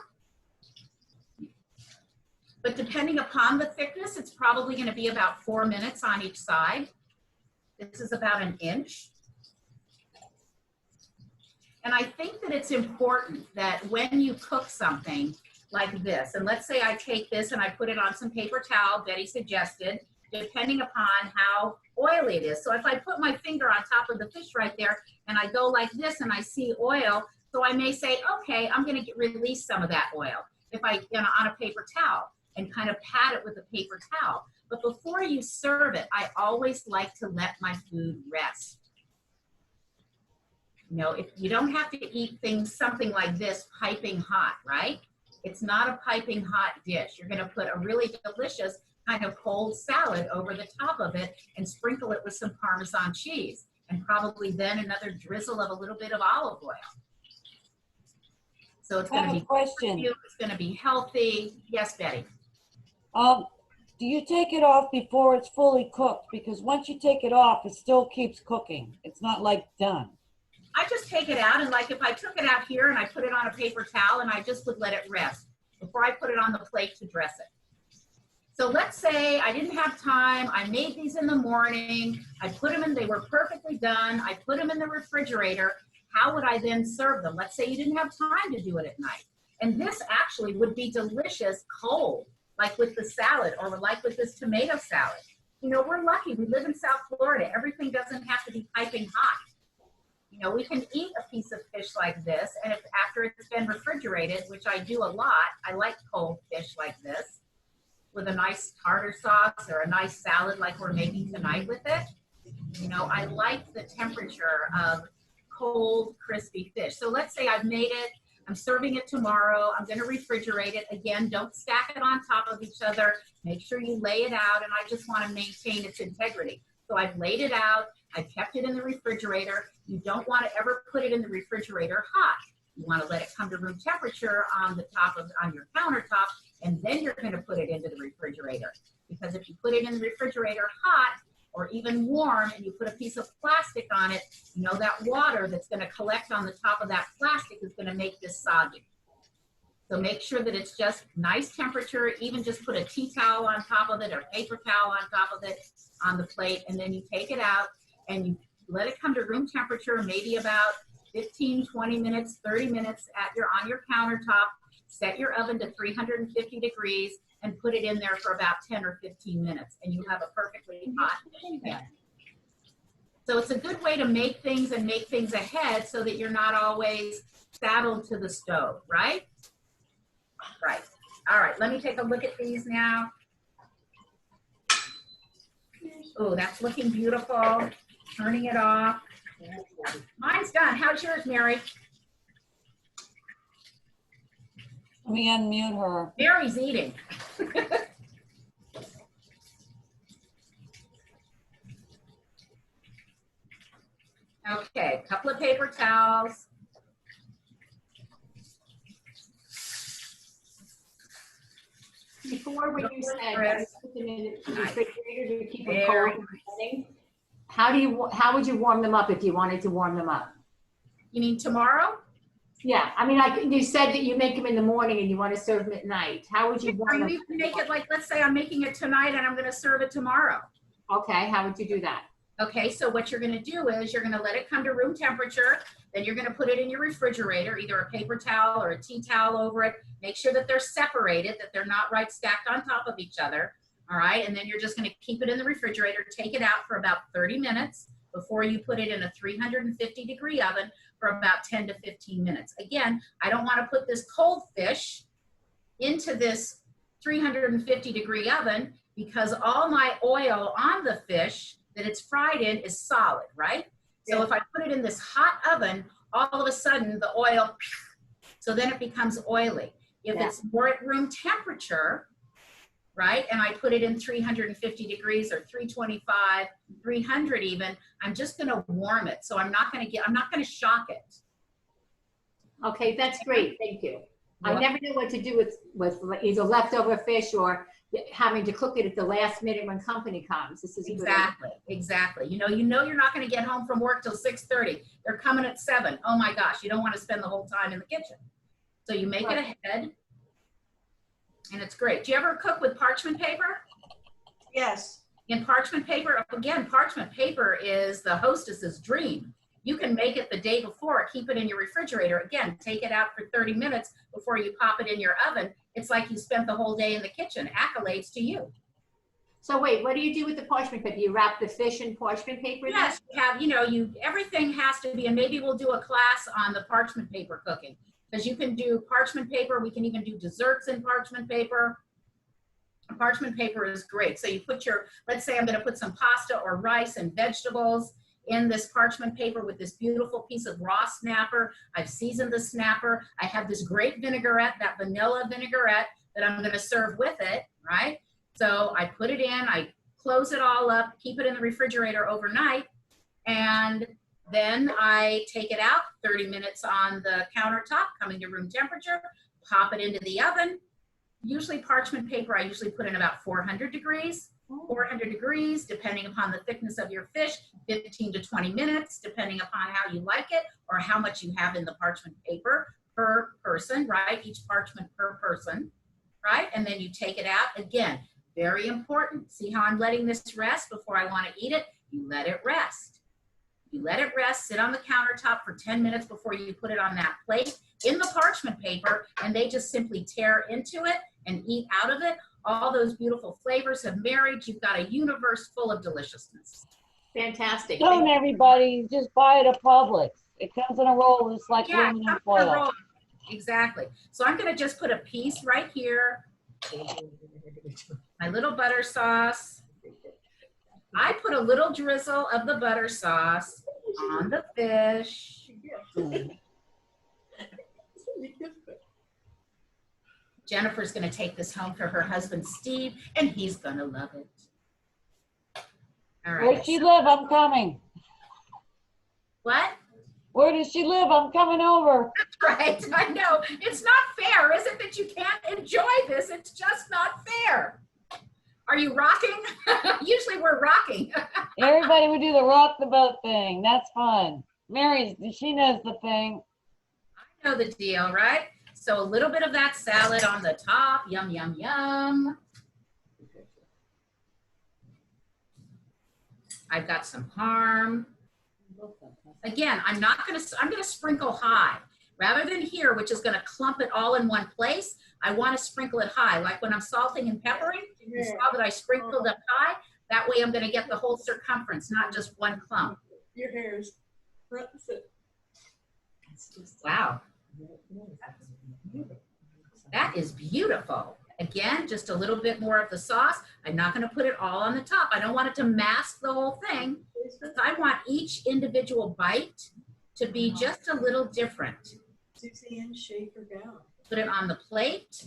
But depending upon the thickness, it's probably going to be about 4 minutes on each side. This is about 1 inch. And I think that it's important that when you cook something like this, and let's say I take this and I put it on some paper towel, Betty suggested, depending upon how oily it is. So if I put my finger on top of the fish right there and I go like this and I see oil, so I may say, okay, I'm going to release some of that oil if I, you know, on a paper towel, and kind of pat it with a paper towel. But before you serve it, I always like to let my food rest. You know, if you don't have to eat something like this piping hot, right? It's not a piping hot dish. You're going to put a really delicious kind of cold salad over the top of it and sprinkle it with some Parmesan cheese, and probably then another drizzle of a little bit of olive oil. So it's going to be good for you. It's going to be healthy. Yes, Betty. Do you take it off before it's fully cooked? Because once you take it off, it still keeps cooking. It's not like done. I just take it out, and like if I took it out here and I put it on a paper towel, and I just would let it rest before I put it on the plate to dress it. So let's say I didn't have time. I made these in the morning. I put them in, they were perfectly done. I put them in the refrigerator. How would I then serve them? Let's say you didn't have time to do it at night. And this actually would be delicious cold, like with the salad or like with this tomato salad. You know, we're lucky. We live in South Florida. Everything doesn't have to be piping hot. You know, we can eat a piece of fish like this, and if after it's been refrigerated, which I do a lot, I like cold fish like this. with a nice tartar sauce or a nice salad like we're making tonight with it. You know, I like the temperature of cold, crispy fish. So let's say I've made it, I'm serving it tomorrow, I'm gonna refrigerate it. Again, don't stack it on top of each other. Make sure you lay it out, and I just wanna maintain its integrity. So I've laid it out, I've kept it in the refrigerator. You don't wanna ever put it in the refrigerator hot. You wanna let it come to room temperature on your countertop, and then you're gonna put it into the refrigerator. Because if you put it in the refrigerator hot, or even warm, and you put a piece of plastic on it, you know that water that's gonna collect on the top of that plastic is gonna make this soggy. So make sure that it's just nice temperature, even just put a tea towel on top of it or paper towel on top of it on the plate, and then you take it out and you let it come to room temperature, maybe about 15, 20 minutes, 30 minutes on your countertop. Set your oven to 350 degrees and put it in there for about 10 or 15 minutes, and you have a perfectly hot pan. So it's a good way to make things and make things ahead so that you're not always saddled to the stove, right? Right. All right, let me take a look at these now. Oh, that's looking beautiful. Turning it off. Mine's done. How's yours, Mary? Let me unmute her. Mary's eating. Okay, a couple of paper towels. Before, when you said put them in the refrigerator to keep them Very cold in the morning, how would you warm them up if you wanted to warm them up? You mean tomorrow? Yeah, I mean, like you said that you make them in the morning and you want to serve them at night. How would you warm them? You can make it like, let's say I'm making it tonight and I'm going to serve it tomorrow. Okay, how would you do that? Okay, so what you're going to do is you're going to let it come to room temperature. Then you're going to put it in your refrigerator, either a paper towel or a tea towel over it. Make sure that they're separated, that they're not right stacked on top of each other. All right, and then you're just going to keep it in the refrigerator, take it out for about 30 minutes before you put it in a 350 degree oven for about 10 to 15 minutes. Again, I don't want to put this cold fish into this 350 degree oven because all my oil on the fish that it's fried in is solid, right? So if I put it in this hot oven, all of a sudden the oil, so then it becomes oily. If it's more at room temperature, right, and I put it in 350 degrees or 325, 300 even, I'm just gonna warm it. So I'm not gonna shock it. Okay, that's great, thank you. I never know what to do with either leftover fish or having to cook it at the last minute when company comes. This is Exactly. You know you're not going to get home from work till 6:30. They're coming at 7. Oh my gosh, you don't want to spend the whole time in the kitchen. So you make it ahead, and it's great. Do you ever cook with parchment paper? Yes. In parchment paper, again, parchment paper is the hostess's dream. You can make it the day before, keep it in your refrigerator. Again, take it out for 30 minutes before you pop it in your oven. It's like you spent the whole day in the kitchen. Accolades to you. So wait, what do you do with the parchment paper? You wrap the fish in parchment paper? Yes, everything has to be, and maybe we'll do a class on the parchment paper cooking. Because you can do parchment paper, we can even do desserts in parchment paper. Parchment paper is great. So you put let's say I'm gonna put some pasta or rice and vegetables in this parchment paper with this beautiful piece of raw snapper. I've seasoned the snapper. I have this great vinaigrette, that vanilla vinaigrette that I'm gonna serve with it, right? So I put it in, I close it all up, keep it in the refrigerator overnight, and then I take it out, 30 minutes on the countertop, coming to room temperature, pop it into the oven. Usually parchment paper, I usually put in about 400 degrees. 400 degrees, depending upon the thickness of your fish, 15 to 20 minutes, depending upon how you like it or how much you have in the parchment paper per person, right? Each parchment per person, right? And then you take it out. Again, very important. See how I'm letting this rest before I want to eat it? You let it rest. You let it rest, sit on the countertop for 10 minutes before you put it on that plate in the parchment paper, and they just simply tear into it and eat out of it. All those beautiful flavors have married. You've got a universe full of deliciousness. Fantastic. Don't everybody just buy it at Publix. It comes in a roll just like aluminum foil. Exactly. So I'm going to just put a piece right here My little butter sauce. I put a little drizzle of the butter sauce on the fish. Jennifer's going to take this home for her husband, Steve, and he's going to love it. All right. Where'd she live? I'm coming. What? Where does she live? I'm coming over. That's right. I know. It's not fair, is it, that you can't enjoy this? It's just not fair. Are you rocking? Usually we're rocking. Everybody would do the rock the boat thing. That's fun. Mary, she knows the thing. I know the deal, right? So a little bit of that salad on the top. Yum, yum, yum. I've got some parm. Again, I'm going to sprinkle high. Rather than here, which is going to clump it all in one place, I want to sprinkle it high. Like when I'm salting and peppering, you saw that I sprinkled it high. That way I'm going to get the whole circumference, not just one clump. Your hair is front and center. Wow. That is beautiful. Again, just a little bit more of the sauce. I'm not going to put it all on the top. I don't want it to mask the whole thing. I want each individual bite to be just a little different. Suzanne, shake her gown. Put it on the plate,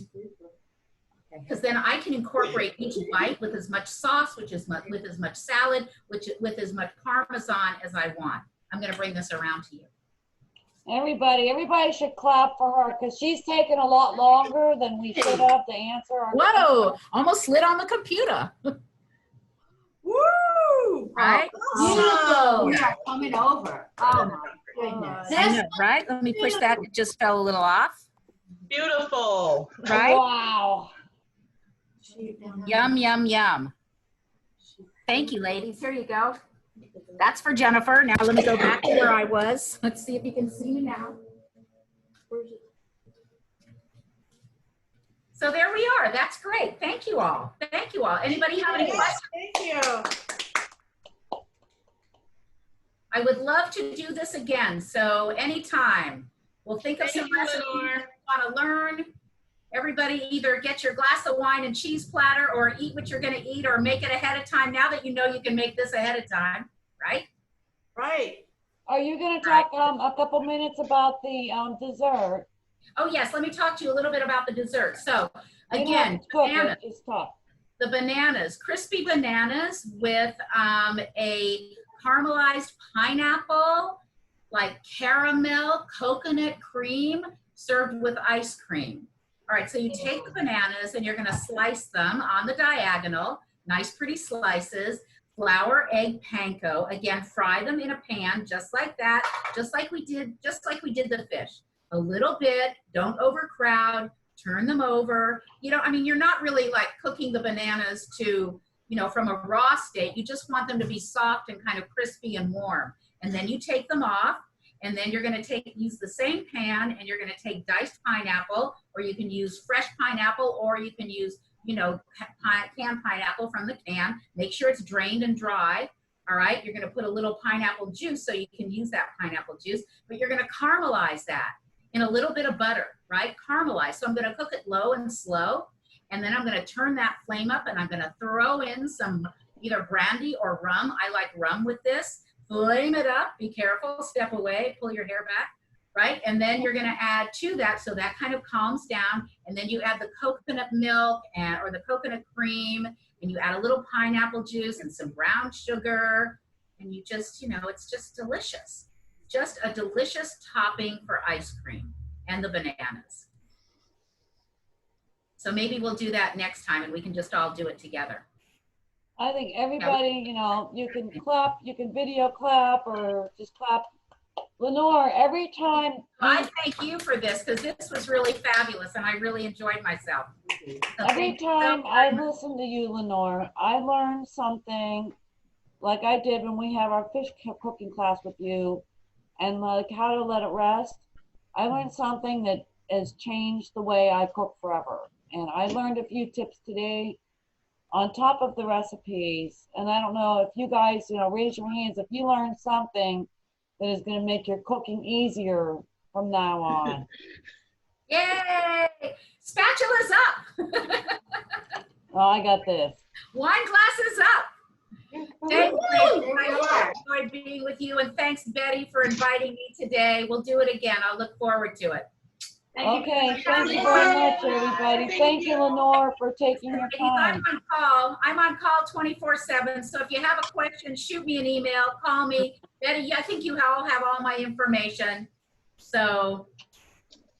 because then I can incorporate each bite with as much sauce, with as much salad, with as much Parmesan as I want. I'm going to bring this around to you. Everybody should clap for her because she's taken a lot longer than we should have to answer our Whoa, almost slid on the computer. Woo! Right? Oh, we are coming over. Oh my goodness. I know, right? Let me push that. It just fell a little off. Beautiful. Right? Wow. Yum, yum, yum. Thank you, ladies. Here you go. That's for Jennifer. Now let me go back to where I was. Let's see if you can see me now. So there we are. That's great. Thank you all. Thank you all. Anybody have any questions? Thank you. I would love to do this again. So anytime. We'll think of some recipes you want to learn. Everybody either get your glass of wine and cheese platter or eat what you're going to eat or make it ahead of time. Now that you know you can make this ahead of time, right? Right. Are you going to talk a couple minutes about the dessert? Oh, yes. Let me talk to you a little bit about the dessert. So, You don't again, have to cook it, bananas, just talk. the bananas, crispy bananas with a caramelized pineapple, like caramel coconut cream served with ice cream. All right, so you take the bananas and you're going to slice them on the diagonal, nice pretty slices. Flour, egg, panko. Again, fry them in a pan just like that, just like we did the fish. A little bit, don't overcrowd, turn them over. You know, I mean, you're not really like cooking the bananas to, you know, from a raw state. You just want them to be soft and kind of crispy and warm. And then you take them off, and then you're going to use the same pan, and you're going to take diced pineapple, or you can use fresh pineapple, or you can use, you know, canned pineapple from the can. Make sure it's drained and dry. All right, you're going to put a little pineapple juice so you can use that pineapple juice, but you're going to caramelize that in a little bit of butter, right? Caramelize. So I'm going to cook it low and slow, and then I'm going to turn that flame up, and I'm going to throw in some either brandy or rum. I like rum with this. Flame it up. Be careful. Step away. Pull your hair back. Right? And then you're going to add to that, so that kind of calms down. And then you add the coconut milk or the coconut cream, and you add a little pineapple juice and some brown sugar. And you just, you know, it's just delicious. Just a delicious topping for ice cream and the bananas. So maybe we'll do that next time and we can just all do it together. I think everybody, you know, you can clap, you can video clap or just clap. Lenore, every time. I thank you for this because this was really fabulous and I really enjoyed myself. So Every time I listen to you, Lenore, I learn something like I did when we have our fish cooking class with you and like how to let it rest. I learned something that has changed the way I cook forever. And I learned a few tips today on top of the recipes. And I don't know if you guys, you know, raise your hands if you learned something that is going to make your cooking easier from now on. Yay! Spatulas up! Oh, I got this. Wine glasses up. Thank you. I enjoyed being with you, and thanks, Betty, for inviting me today. We'll do it again. I'll look forward to it. Okay, thank you very much, everybody. Thank you, Lenore, for taking your time. I'm on call. I'm on call 24/7. So if you have a question, shoot me an email, call me. Betty, I think you all have all my information. So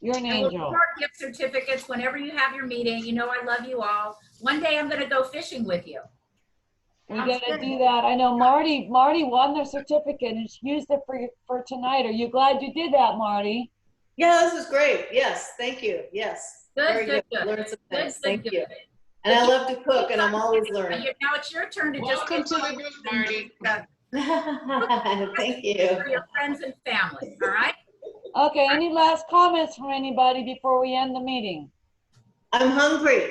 You're an and we'll angel. report gift certificates whenever you have your meeting. You know I love you all. One day I'm going to go fishing with you. We gotta do that. I know Marty won their certificate and she used it for tonight. Are you glad you did that, Marty? Yeah, this is great. Yes, thank you. Yes. Good, Very good, good. good. Learned some things. Good, Thank good, you. good. And I love to cook and I'm always learning. Now it's your turn to just Welcome to the group, Marty. Thank you. for your friends and family, all right? Okay, any last comments from anybody before we end the meeting? I'm hungry.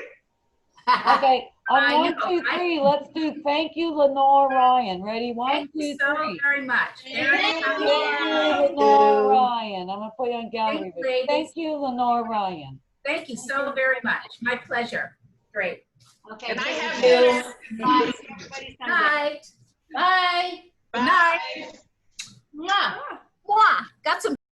Okay, on I 1, know, 2, 3, let's do thank you, Lenore Ryan. Ready? 1, Thank 2, you so 3. very much. Thank you, Lenore. Lenore Ryan. I'm gonna put you on gallery. Thank you, view. ladies. Thank you, Lenore Ryan. Thank you so very much. My pleasure. Great. Okay. And I thank have you. dinner. Bye. See everybody Sunday. Night. Bye. Good night. Bye. Mwah. Mwah. Got some